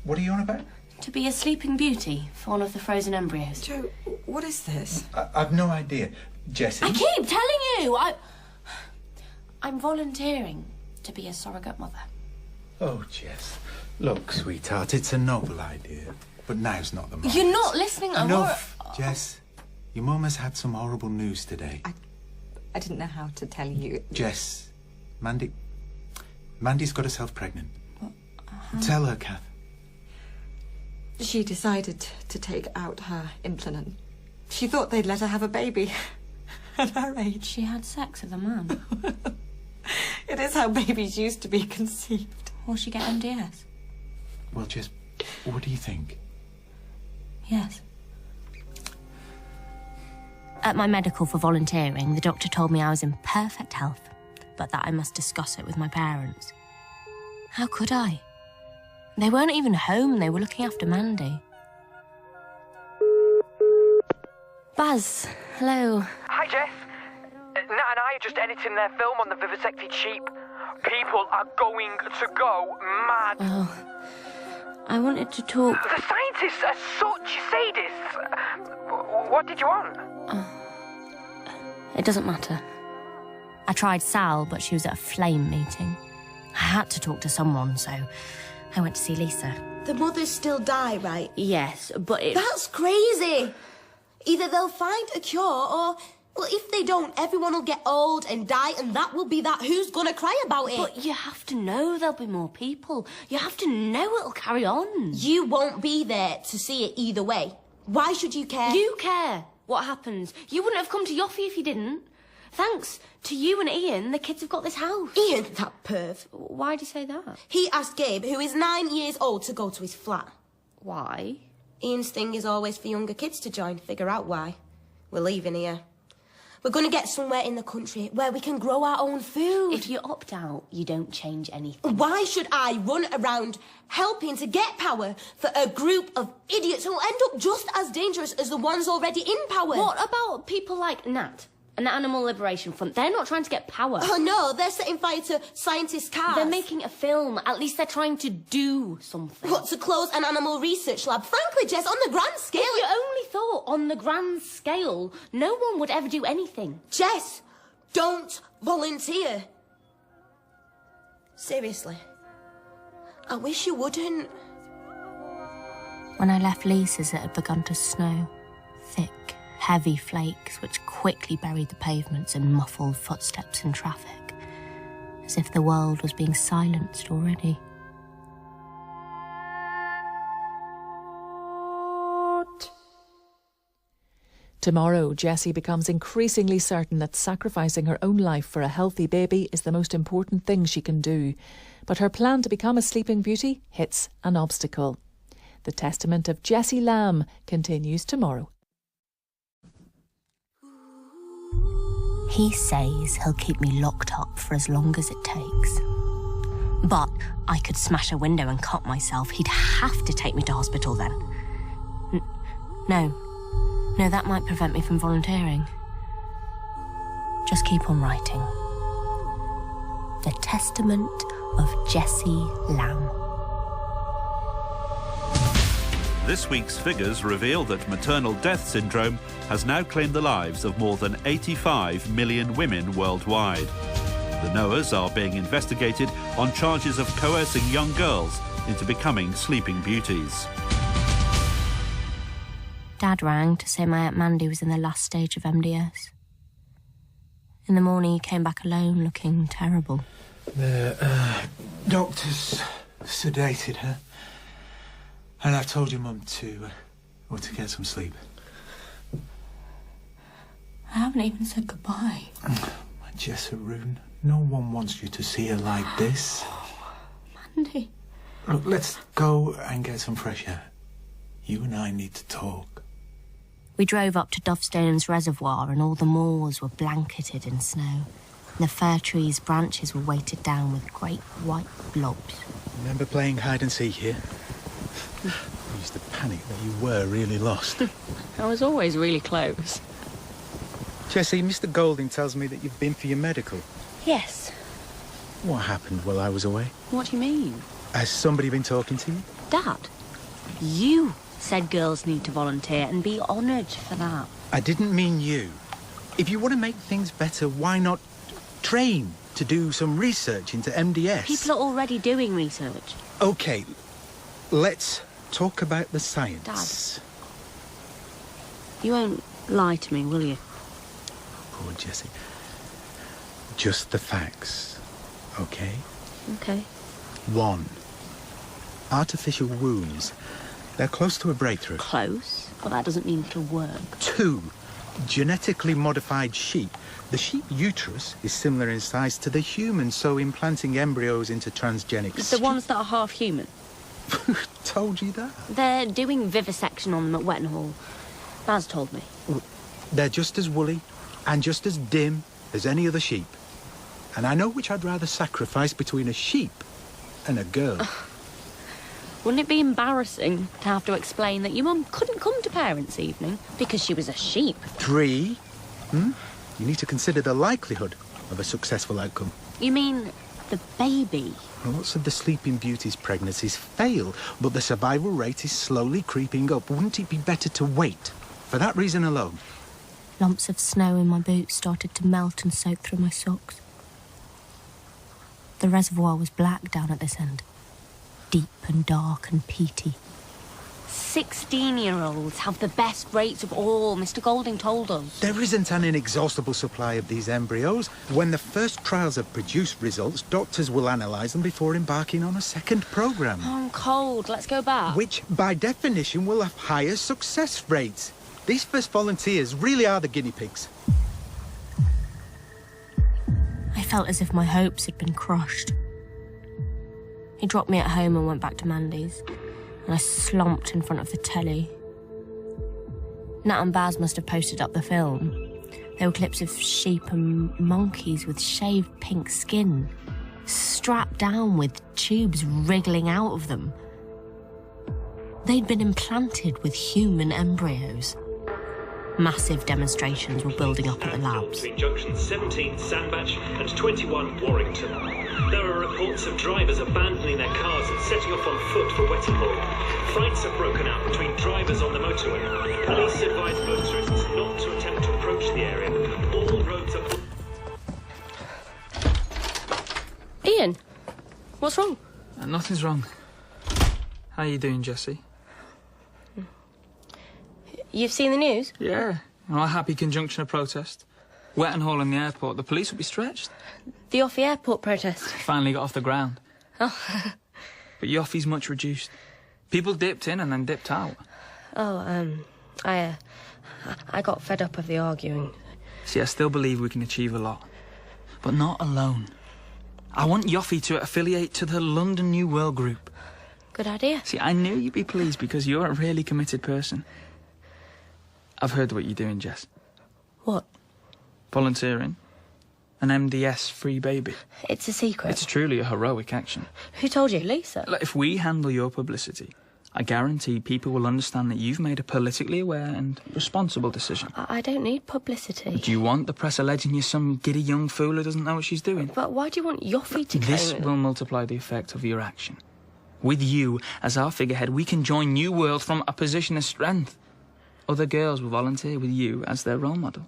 What are you on about? To be a sleeping beauty for one of the frozen embryos. Joe, what is this? I've no idea. Jessie? I keep telling you! I'm volunteering to be a surrogate mother. Oh, Jess. Look, sweetheart, it's a noble idea. but now's not the moment. You're not listening. Enough, Jess. Your mum has had some horrible news today. I didn't know how to tell you. Jess, Mandy's got herself pregnant. Tell her, Cath. She decided to take out her implant. She thought they'd let her have a baby. At her age. She had sex with a man. It is how babies used to be conceived. Will she get MDS? Well, Jess, what do you think? Yes. At my medical for volunteering, the doctor told me I was in perfect health, but that I must discuss it with my parents. How could I? They weren't even home, they were looking after Mandy. Buzz, hello. Hi, Jess. Nat and I are just editing their film on the vivisected sheep. People are going to go mad. Oh, I wanted to talk... The scientists are such sadists. What did you want? It doesn't matter. I tried Sal, but she was at a flame meeting. I had to talk to someone, so I went to see Lisa. The mothers still die, right? Yes, but it... That's crazy! Either they'll find a cure, or... Well, if they don't, everyone will get old and die, and that will be that. Who's gonna cry about it? But you have to know there'll be more people. You have to know it'll carry on. You won't be there to see it either way. Why should you care? You care what happens. You wouldn't have come to Yoffie if you didn't. Thanks to you and Iain, the kids have got this house. Iain, that perv. Why'd you say that? He asked Gabe, who is 9 years old, to go to his flat. Why? Iain's thing is always for younger kids to join. Figure out why. We're leaving here. We're going to get somewhere in the country where we can grow our own food. If you opt out, you don't change anything. Why should I run around helping to get power for a group of idiots who'll end up just as dangerous as the ones already in power? What about people like Nat? An Animal Liberation Front. They're not trying to get power. Oh, no, they're setting fire to scientists' cars. They're making a film. At least they're trying to do something. What, to close an animal research lab? Frankly, Jess, on the grand scale... If you only thought on the grand scale, no one would ever do anything. Jess, don't volunteer. Seriously. I wish you wouldn't. When I left Lisa's, it had begun to snow. Thick, heavy flakes which quickly buried the pavements in muffled footsteps and traffic, as if the world was being silenced already. Tomorrow, Jessie becomes increasingly certain that sacrificing her own life for a healthy baby is the most important thing she can do. But her plan to become a Sleeping Beauty hits an obstacle. The Testament of Jessie Lamb continues tomorrow. He says he'll keep me locked up for as long as it takes. But I could smash a window and cut myself. He'd have to take me to hospital then. No, that might prevent me from volunteering. Just keep on writing. The Testament of Jessie Lamb. This week's figures reveal that maternal death syndrome has now claimed the lives of more than 85 million women worldwide. The Noahs are being investigated on charges of coercing young girls into becoming Sleeping Beauties. Dad rang to say my Aunt Mandy was in the last stage of MDS. In the morning, he came back alone, looking terrible. The doctors sedated her. And I've told your mum to get some sleep. I haven't even said goodbye. My Jessaroon, no one wants you to see her like this. Mandy. Look, let's go and get some fresh air. You and I need to talk. We drove up to Dovestone's reservoir and all the moors were blanketed in snow. The fir trees' branches were weighted down with great white blobs. Remember playing hide and seek here? I used to panic that you were really lost. I was always really close. Jessie, Mr. Golding tells me that you've been for your medical. Yes. What happened while I was away? What do you mean? Has somebody been talking to you? Dad, you said girls need to volunteer and be honoured for that. I didn't mean you. If you want to make things better, why not train to do some research into MDS? People are already doing research. OK, let's talk about the science. Dad, you won't lie to me, will you? Poor Jessie. Just the facts, okay? Okay. 1. Artificial wombs. They're close to a breakthrough. Close, but that doesn't mean it'll work. 2. Genetically modified sheep. The sheep uterus is similar in size to the human, so implanting embryos into transgenic... The ones that are half human? Told you that? They're doing vivisection on them at Wettenhall. Baz told me. They're just as woolly and just as dim as any other sheep. And I know which I'd rather sacrifice between a sheep and a girl. Wouldn't it be embarrassing to have to explain that your mum couldn't come to parents' evening because she was a sheep? 3. You need to consider the likelihood of a successful outcome. You mean the baby? Lots of the Sleeping Beauty's pregnancies fail, but the survival rate is slowly creeping up. Wouldn't it be better to wait? For that reason alone. Lumps of snow in my boots started to melt and soak through my socks. The reservoir was black down at this end. Deep and dark and peaty. 16-year-olds have the best rates of all, Mr. Golding told us. There isn't an inexhaustible supply of these embryos. When the first trials have produced results, doctors will analyse them before embarking on a second programme. Oh, I'm cold. Let's go back. Which, by definition, will have higher success rates. These first volunteers really are the guinea pigs. I felt as if my hopes had been crushed. He dropped me at home and went back to Mandy's, and I slumped in front of the telly. Nat and Baz must have posted up the film. There were clips of sheep and monkeys with shaved pink skin, strapped down with tubes wriggling out of them. They'd been implanted with human embryos. Massive demonstrations were building up at the labs. Between junctions 17 Sandbach and 21 Warrington. There are reports of drivers abandoning their cars and setting off on foot for Wettenhall. Fights have broken out between drivers on the motorway. Police advise motorists not to attempt to approach the area. All roads are... Iain, what's wrong? Nothing's wrong. How are you doing, Jessie? You've seen the news? Yeah. Well, happy conjunction of protest. Wettenhall and the airport, the police will be stretched. The Offie airport protest. Finally got off the ground. Oh. But Yoffie's much reduced. People dipped in and then dipped out. Oh, I got fed up of the arguing. See, I still believe we can achieve a lot. But not alone. I want Yoffie to affiliate to the London New World Group. Good idea. See, I knew you'd be pleased because you're a really committed person. I've heard what you're doing, Jess. What? Volunteering. An MDS-free baby. It's a secret. It's truly a heroic action. Who told you? Lisa? Look, if we handle your publicity, I guarantee people will understand that you've made a politically aware and responsible decision. I don't need publicity. Do you want the press alleging you're some giddy young fool who doesn't know what she's doing? But why do you want Yoffie to This claim it? will multiply the effect of your action. With you as our figurehead, we can join New World from a position of strength. Other girls will volunteer with you as their role model.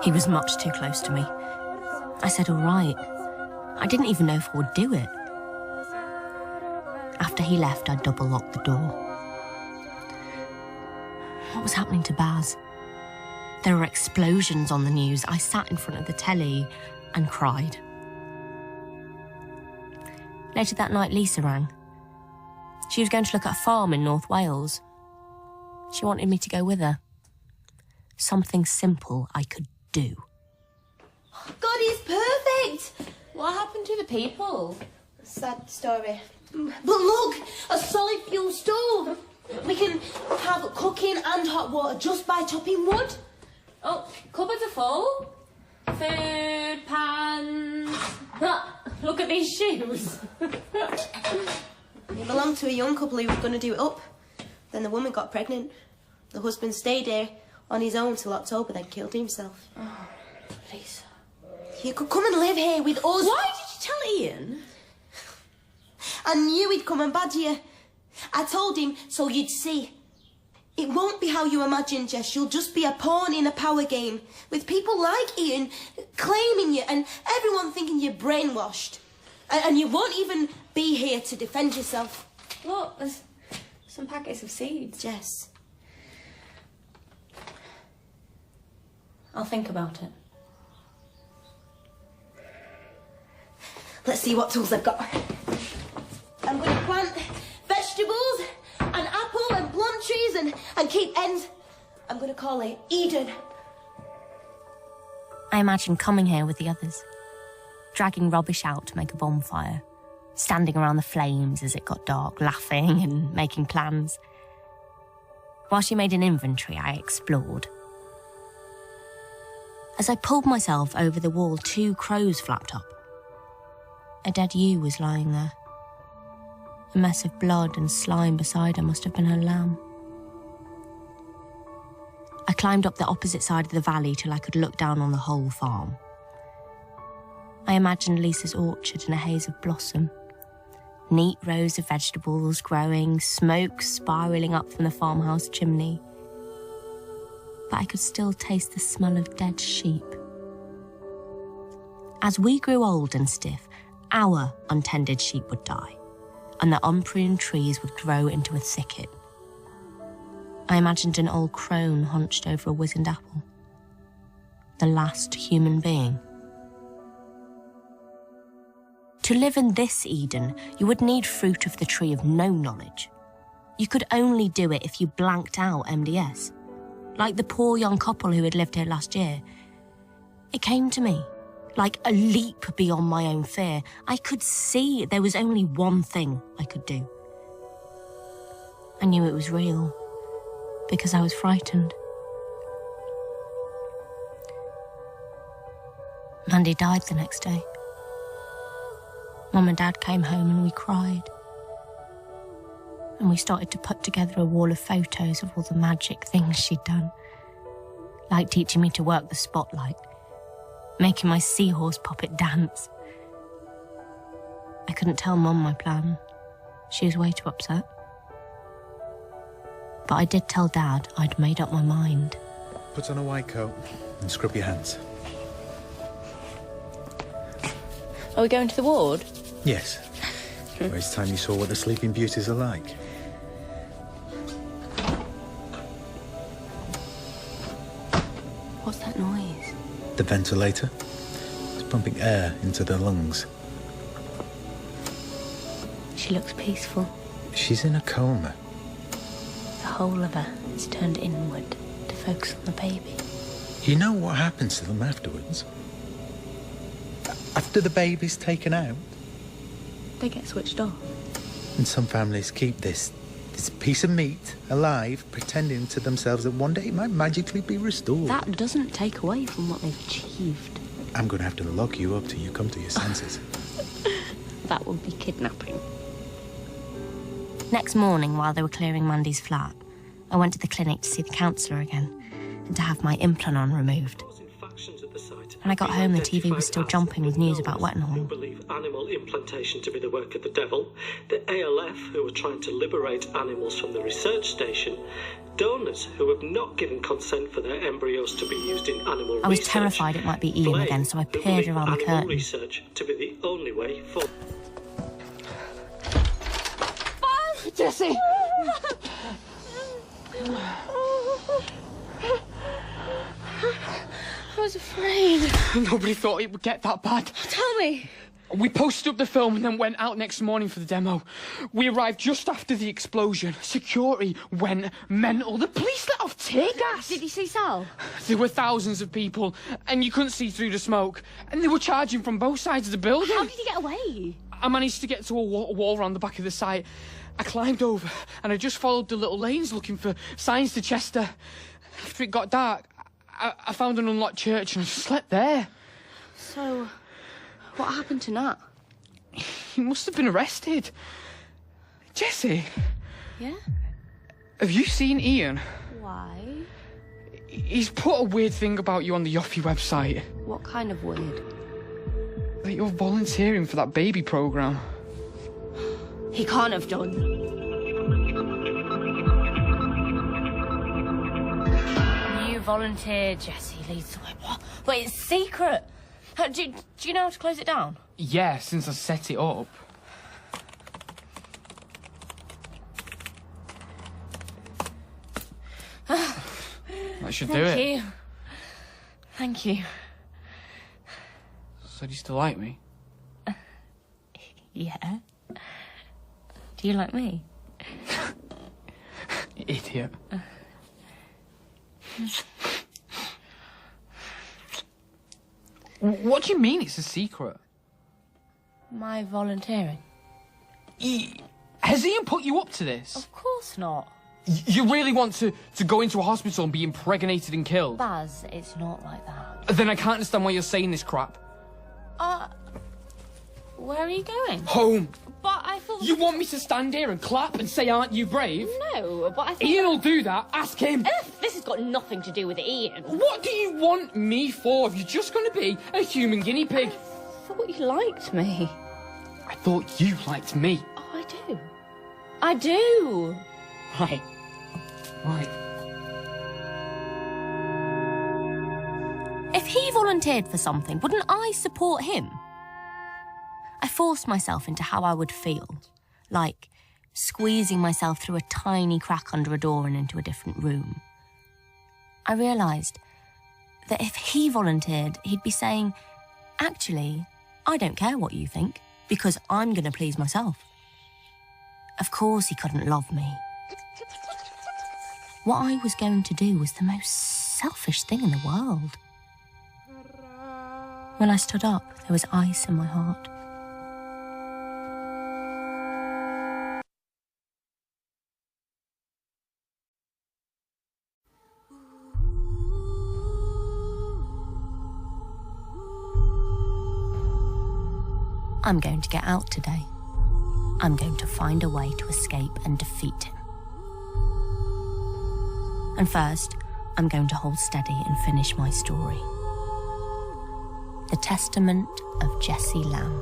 He was much too close to me. I said all right. I didn't even know if I would do it. After he left, I double-locked the door. What was happening to Baz? There were explosions on the news. I sat in front of the telly and cried. Later that night, Lisa rang. She was going to look at a farm in North Wales. She wanted me to go with her. Something simple I could do. God, he's perfect! What happened to the people? Sad story. But look, a solid fuel stove. We can have cooking and hot water just by chopping wood. Oh, cupboards are full. Food, pans. Look at these shoes. It belonged to a young couple who was going to do it up. Then the woman got pregnant. The husband stayed here on his own till October, then killed himself. Oh, Lisa. You could come and live here with us. Why did you tell Iain? I knew he'd come and badger you. I told him so you'd see. It won't be how you imagine, Jess. You'll just be a pawn in a power game with people like Iain claiming you and everyone thinking you're brainwashed. And you won't even be here to defend yourself. Look, there's some packets of seeds. Jess. I'll think about it. Let's see what tools I've got. I'm going to plant vegetables and apple and plum trees and keep hens. I'm going to call it Eden. I imagined coming here with the others, dragging rubbish out to make a bonfire, standing around the flames as it got dark, laughing and making plans. While she made an inventory, I explored. As I pulled myself over the wall, 2 crows flapped up. A dead ewe was lying there. A mess of blood and slime beside her must have been her lamb. I climbed up the opposite side of the valley till I could look down on the whole farm. I imagined Lisa's orchard in a haze of blossom. Neat rows of vegetables growing, smoke spiralling up from the farmhouse chimney. But I could still taste the smell of dead sheep. As we grew old and stiff, our untended sheep would die, and the unpruned trees would grow into a thicket. I imagined an old crone hunched over a wizened apple. The last human being. To live in this Eden, you would need fruit of the tree of no knowledge. You could only do it if you blanked out MDS, like the poor young couple who had lived here last year. It came to me, like a leap beyond my own fear. I could see there was only one thing I could do. I knew it was real, because I was frightened. Mandy died the next day. Mum and Dad came home and we cried. And we started to put together a wall of photos of all the magic things she'd done. Like teaching me to work the spotlight, making my seahorse puppet dance. I couldn't tell Mum my plan. She was way too upset. But I did tell Dad I'd made up my mind. Put on a white coat and scrub your hands. Are we going to the ward? Yes. Well, it's time you saw what the Sleeping Beauties are like. What's that noise? The ventilator. It's pumping air into their lungs. She looks peaceful. She's in a coma. The whole of her is turned inward to focus on the baby. You know what happens to them afterwards? After the baby's taken out? They get switched off. And some families keep this piece of meat alive, pretending to themselves that one day it might magically be restored. That doesn't take away from what they've achieved. I'm going to have to lock you up till you come to your senses. That would be kidnapping. Next morning, while they were clearing Mandy's flat, I went to the clinic to see the counsellor again and to have my implant removed. When I got home, the TV was still jumping with news about Wettenhall. Who believe animal implantation to be the work of the devil, the ALF, who are trying to liberate animals from the research station, donors who have not given consent for their embryos to be used in animal research. I was terrified it might be Iain again, so I peered around the curtain. Research to be the only way forward. Jessie! I was afraid. Nobody thought it would get that bad. Tell me. We posted up the film and then went out next morning for the demo. We arrived just after the explosion. Security went mental. The police let off tear gas. Did you see Sal? There were thousands of people, and you couldn't see through the smoke. And they were charging from both sides of the building. How did you get away? I managed to get to a wall around the back of the site. I climbed over, and I just followed the little lanes looking for signs to Chester. After it got dark, I found an unlocked church and I slept there. So, what happened to Nat? He must have been arrested. Jessie? Yeah? Have you seen Iain? Why? He's put a weird thing about you on the Yoffie website. What kind of weird? That you're volunteering for that baby programme. He can't have done. You volunteered, Jessie leads the way. What? But it's secret. Do you know how to close it down? Yeah, since I set it up. That should do it. Thank you. Thank you. So do you still like me? Yeah. Do you like me? Idiot. What do you mean it's a secret? My volunteering. Has Iain put you up to this? Of course not. You really want to go into a hospital and be impregnated and killed? Baz, it's not like that. Then I can't understand why you're saying this crap. Where are you going? Home. But I thought... You want me to stand here and clap and say, aren't you brave? No, but I thought... Iain will do that. Ask him. This has got nothing to do with Iain. What do you want me for if you're just going to be a human guinea pig? I thought you liked me. I thought you liked me. Oh, I do. I do. Right. If he volunteered for something, wouldn't I support him? I forced myself into how I would feel, like squeezing myself through a tiny crack under a door and into a different room. I realised that if he volunteered, he'd be saying, actually, I don't care what you think, because I'm going to please myself. Of course he couldn't love me. What I was going to do was the most selfish thing in the world. When I stood up, there was ice in my heart. I'm going to get out today. I'm going to find a way to escape and defeat him. And first, I'm going to hold steady and finish my story. The Testament of Jessie Lamb.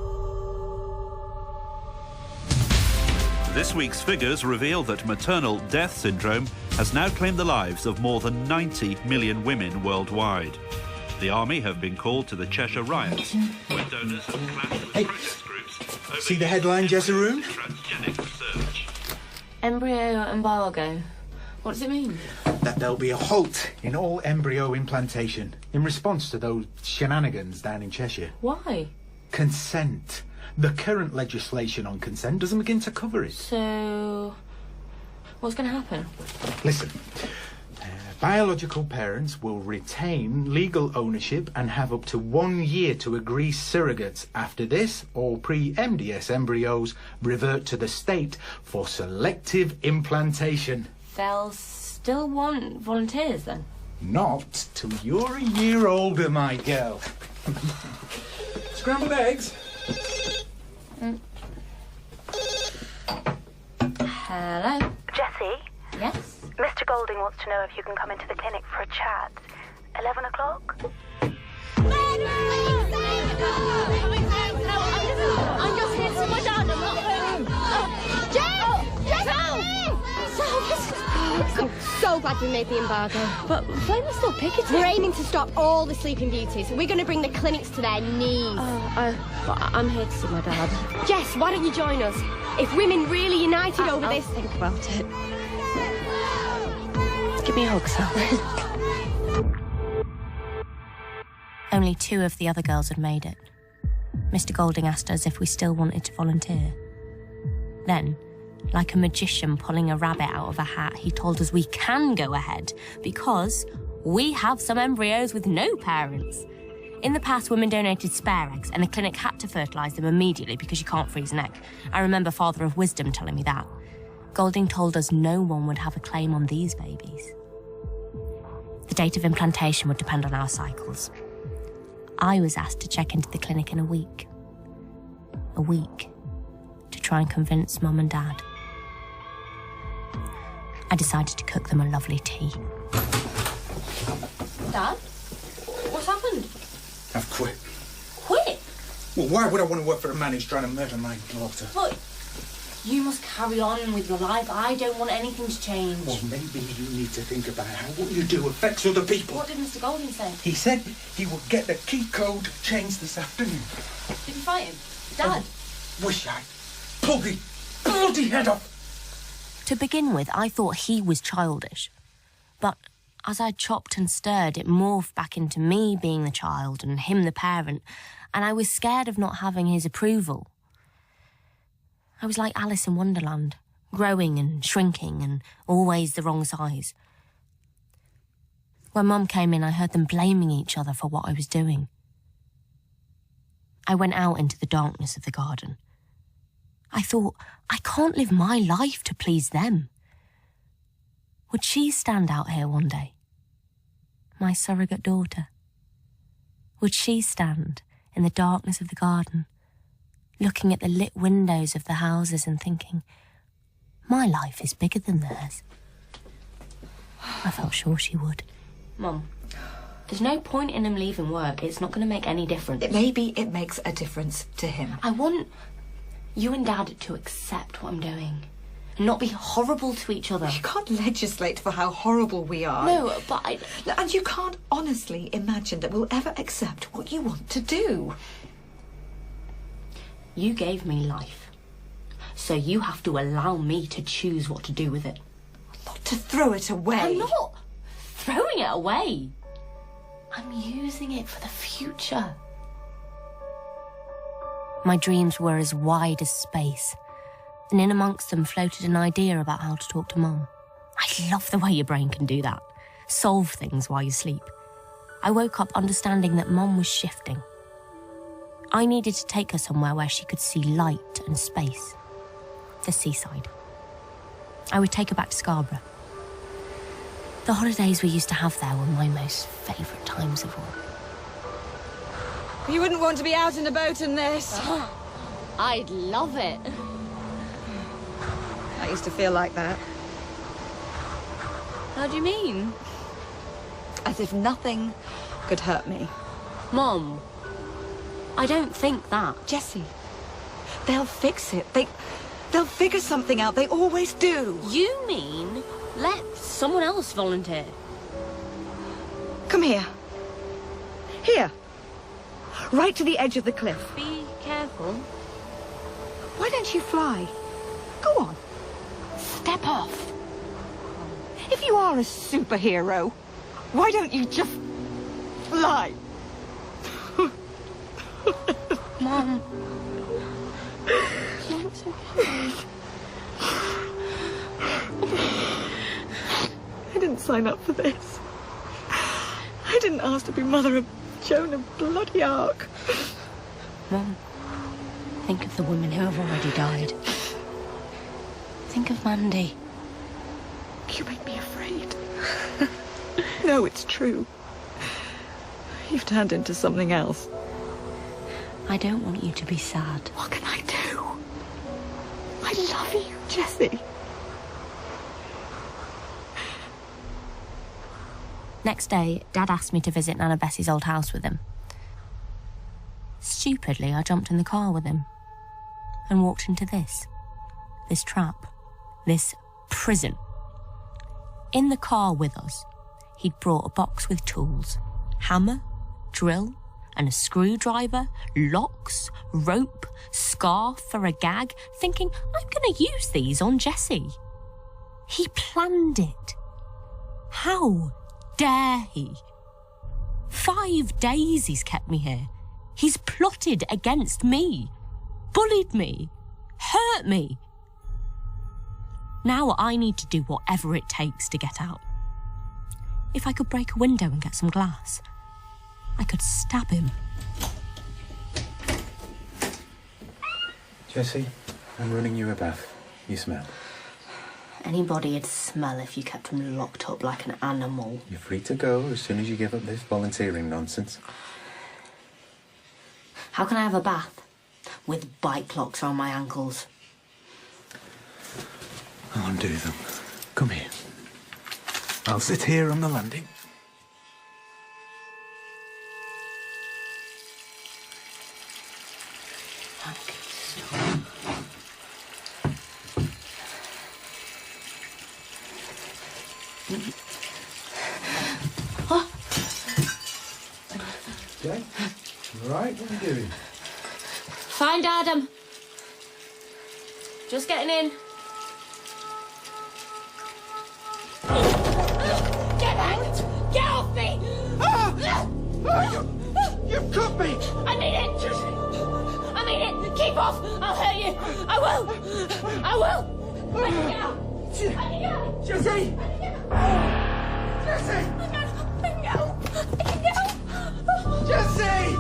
This week's figures reveal that maternal death syndrome has now claimed the lives of more than 90 million women worldwide. The army have been called to the Cheshire riots, where donors have clashed with protest groups. See the headline, Jessie Lamb? Transgenic research. Embryo embargo. What does it mean? That there'll be a halt in all embryo implantation in response to those shenanigans down in Cheshire. Why? Consent. The current legislation on consent doesn't begin to cover it. So, what's going to happen? Listen, biological parents will retain legal ownership and have up to 1 year to agree surrogates. After this, all pre-MDS embryos revert to the state for selective implantation. They'll still want volunteers, then? Not till you're a year older, my girl. Scrambled eggs? Hello? Jessie? Yes? Mr. Golding wants to know if you can come into the clinic for a chat. 11 o'clock? I'm just here to my dad. I'm not home. I'm so glad we made the embargo. But Flame is still picketing. We're aiming to stop all the sleeping beauties. We're going to bring the clinics to their knees. I'm here to see my dad. Jess, why don't you join us? If women really united over this... I'll think about it. Give me a hug, Sal. Only 2 of the other girls had made it. Mr. Golding asked us if we still wanted to volunteer. Then, like a magician pulling a rabbit out of a hat, he told us we can go ahead because we have some embryos with no parents. In the past, women donated spare eggs and the clinic had to fertilise them immediately because you can't freeze an egg. I remember Father of Wisdom telling me that. Golding told us no one would have a claim on these babies. The date of implantation would depend on our cycles. I was asked to check into the clinic in a week. A week to try and convince Mum and Dad. I decided to cook them a lovely tea. Dad? What's happened? I've quit. Quit? Well, why would I want to work for a man who's trying to murder my daughter? But You must carry on with your life. I don't want anything to change. Well, maybe you need to think about how what you do affects other people. What did Mr. Golden say? He said he would get the key code changed this afternoon. Did you fight him? Dad? Wish I pulled the bloody head off. To begin with, I thought he was childish. But as I chopped and stirred, it morphed back into me being the child and him the parent, and I was scared of not having his approval. I was like Alice in Wonderland, growing and shrinking and always the wrong size. When Mum came in, I heard them blaming each other for what I was doing. I went out into the darkness of the garden. I thought, I can't live my life to please them. Would she stand out here one day? My surrogate daughter. Would she stand in the darkness of the garden, looking at the lit windows of the houses and thinking, my life is bigger than theirs? I felt sure she would. Mum, there's no point in him leaving work. It's not going to make any difference. Maybe it makes a difference to him. I want you and Dad to accept what I'm doing and not be horrible to each other. You can't legislate for how horrible we are. No, but And you can't honestly imagine that we'll ever accept what you want to do. You gave me life, so you have to allow me to choose what to do with it. Not to throw it away. I'm not throwing it away. I'm using it for the future. My dreams were as wide as space, and in amongst them floated an idea about how to talk to Mum. I love the way your brain can do that. Solve things while you sleep. I woke up understanding that Mum was shifting. I needed to take her somewhere where she could see light and space. The seaside. I would take her back to Scarborough. The holidays we used to have there were my most favourite times of all. You wouldn't want to be out in a boat in this. I'd love it. I used to feel like that. How do you mean? As if nothing could hurt me. Mum, I don't think that. Jessie, they'll fix it. They'll figure something out. They always do. You mean let someone else volunteer? Come here. Here. Right to the edge of the cliff. Be careful. Why don't you fly? Go on. Step off. If you are a superhero, why don't you just fly? Mum. It's okay. I didn't sign up for this. I didn't ask to be mother of Joan of bloody Arc. Mum, think of the women who have already died. Think of Mandy. You make me afraid. No, it's true. You've turned into something else. I don't want you to be sad. What can I do? I love you, Jessie. Next day, Dad asked me to visit Nana Bessie's old house with him. Stupidly, I jumped in the car with him and walked into this trap, this prison. In the car with us, he'd brought a box with tools, hammer, drill, and a screwdriver, locks, rope, scarf for a gag, thinking, I'm going to use these on Jessie. He planned it. How dare he? 5 days he's kept me here. He's plotted against me, bullied me, hurt me. Now I need to do whatever it takes to get out. If I could break a window and get some glass, I could stab him. Jessie, I'm running you a bath. You smell. Anybody'd smell if you kept him locked up like an animal. You're free to go as soon as you give up this volunteering nonsense. How can I have a bath with bike locks around my ankles? I'll undo them. Come here. I'll sit here on the landing. Jay, you alright? What are you doing? Find Adam. Just getting in. Get out! Get off me! You've cut me! I mean it! I mean it! Keep off! I'll hurt you! I will! I will! Let me go! Let me go! Jessie! Jessie! I can go! I can go! Jessie!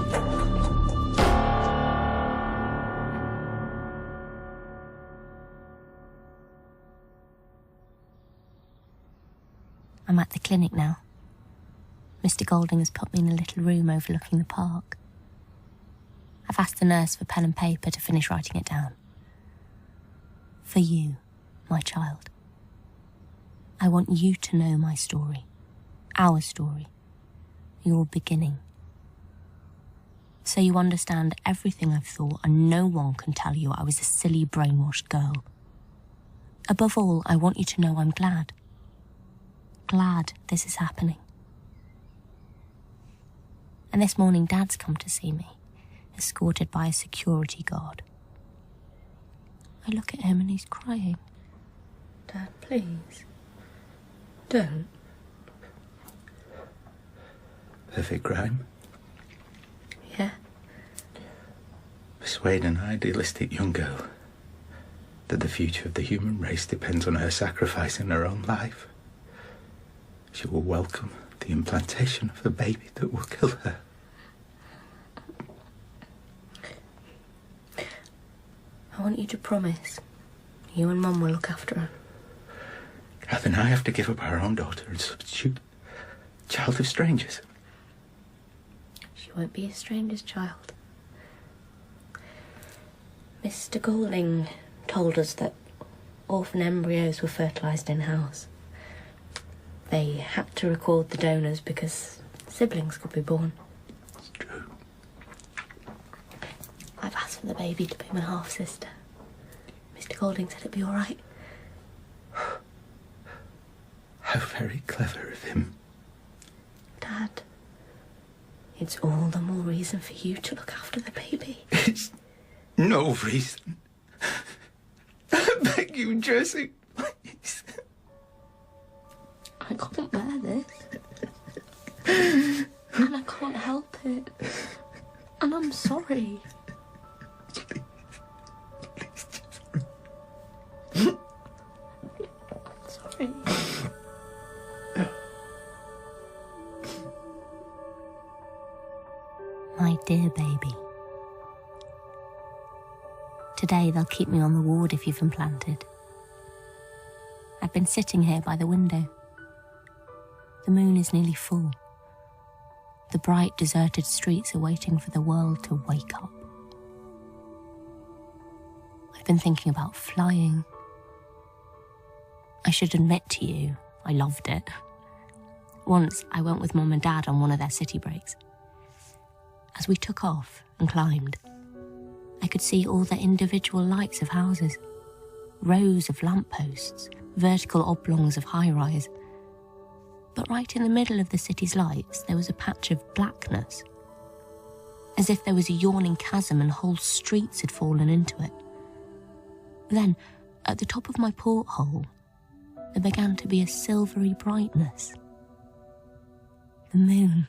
I'm at the clinic now. Mr. Golding has put me in a little room overlooking the park. I've asked the nurse for pen and paper to finish writing it down. For you, my child. I want you to know my story. Our story. Your beginning. So you understand everything I've thought and no one can tell you I was a silly, brainwashed girl. Above all, I want you to know I'm glad. Glad this is happening. And this morning Dad's come to see me, escorted by a security guard. I look at him and he's crying. Dad, please. Don't. Perfect crime. Yeah. Persuade an idealistic young girl that the future of the human race depends on her sacrificing her own life. She will welcome the implantation of a baby that will kill her. I want you to promise you and Mum will look after her. Cath and I have to give up our own daughter and substitute a child of strangers. She won't be a stranger's child. Mr. Golding told us that orphan embryos were fertilised in-house. They had to record the donors because siblings could be born. It's true. I've asked for the baby to be my half-sister. Mr. Golding said it'd be all right. How very clever of him. Dad, it's all the more reason for you to look after the baby. It's no reason. I beg you, Jessie, please. I couldn't bear this. And I can't help it. And I'm sorry. Sorry. My dear baby. Today they'll keep me on the ward if you've implanted. I've been sitting here by the window. The moon is nearly full. The bright, deserted streets are waiting for the world to wake up. I've been thinking about flying. I should admit to you, I loved it. Once, I went with Mum and Dad on one of their city breaks. As we took off and climbed, I could see all the individual lights of houses, rows of lampposts, vertical oblongs of high-rise. But right in the middle of the city's lights, there was a patch of blackness, as if there was a yawning chasm and whole streets had fallen into it. Then, at the top of my porthole, there began to be a silvery brightness. The moon.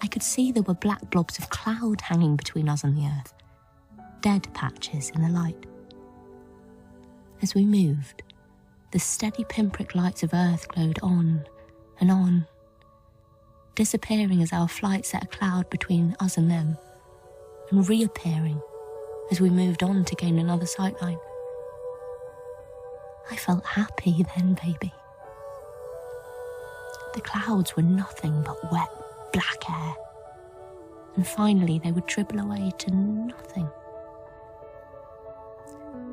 I could see there were black blobs of cloud hanging between us and the earth, dead patches in the light. As we moved, the steady pinprick lights of Earth glowed on and on, disappearing as our flight set a cloud between us and them, and reappearing as we moved on to gain another sightline. I felt happy then, baby. The clouds were nothing but wet, black air, and finally they would dribble away to nothing.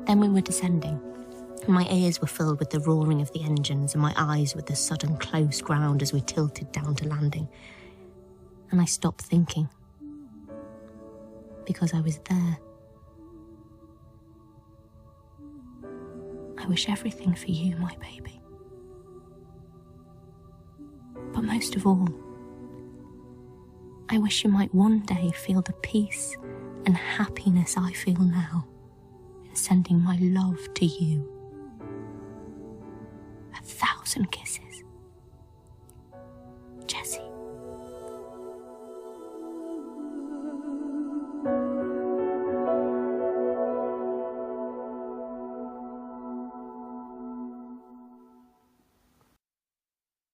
Then we were descending. My ears were filled with the roaring of the engines and my eyes with the sudden close ground as we tilted down to landing. And I stopped thinking. Because I was there. I wish everything for you, my baby. most of all, I wish you might one day feel the peace and happiness I feel now in sending my love to you. 1,000 kisses.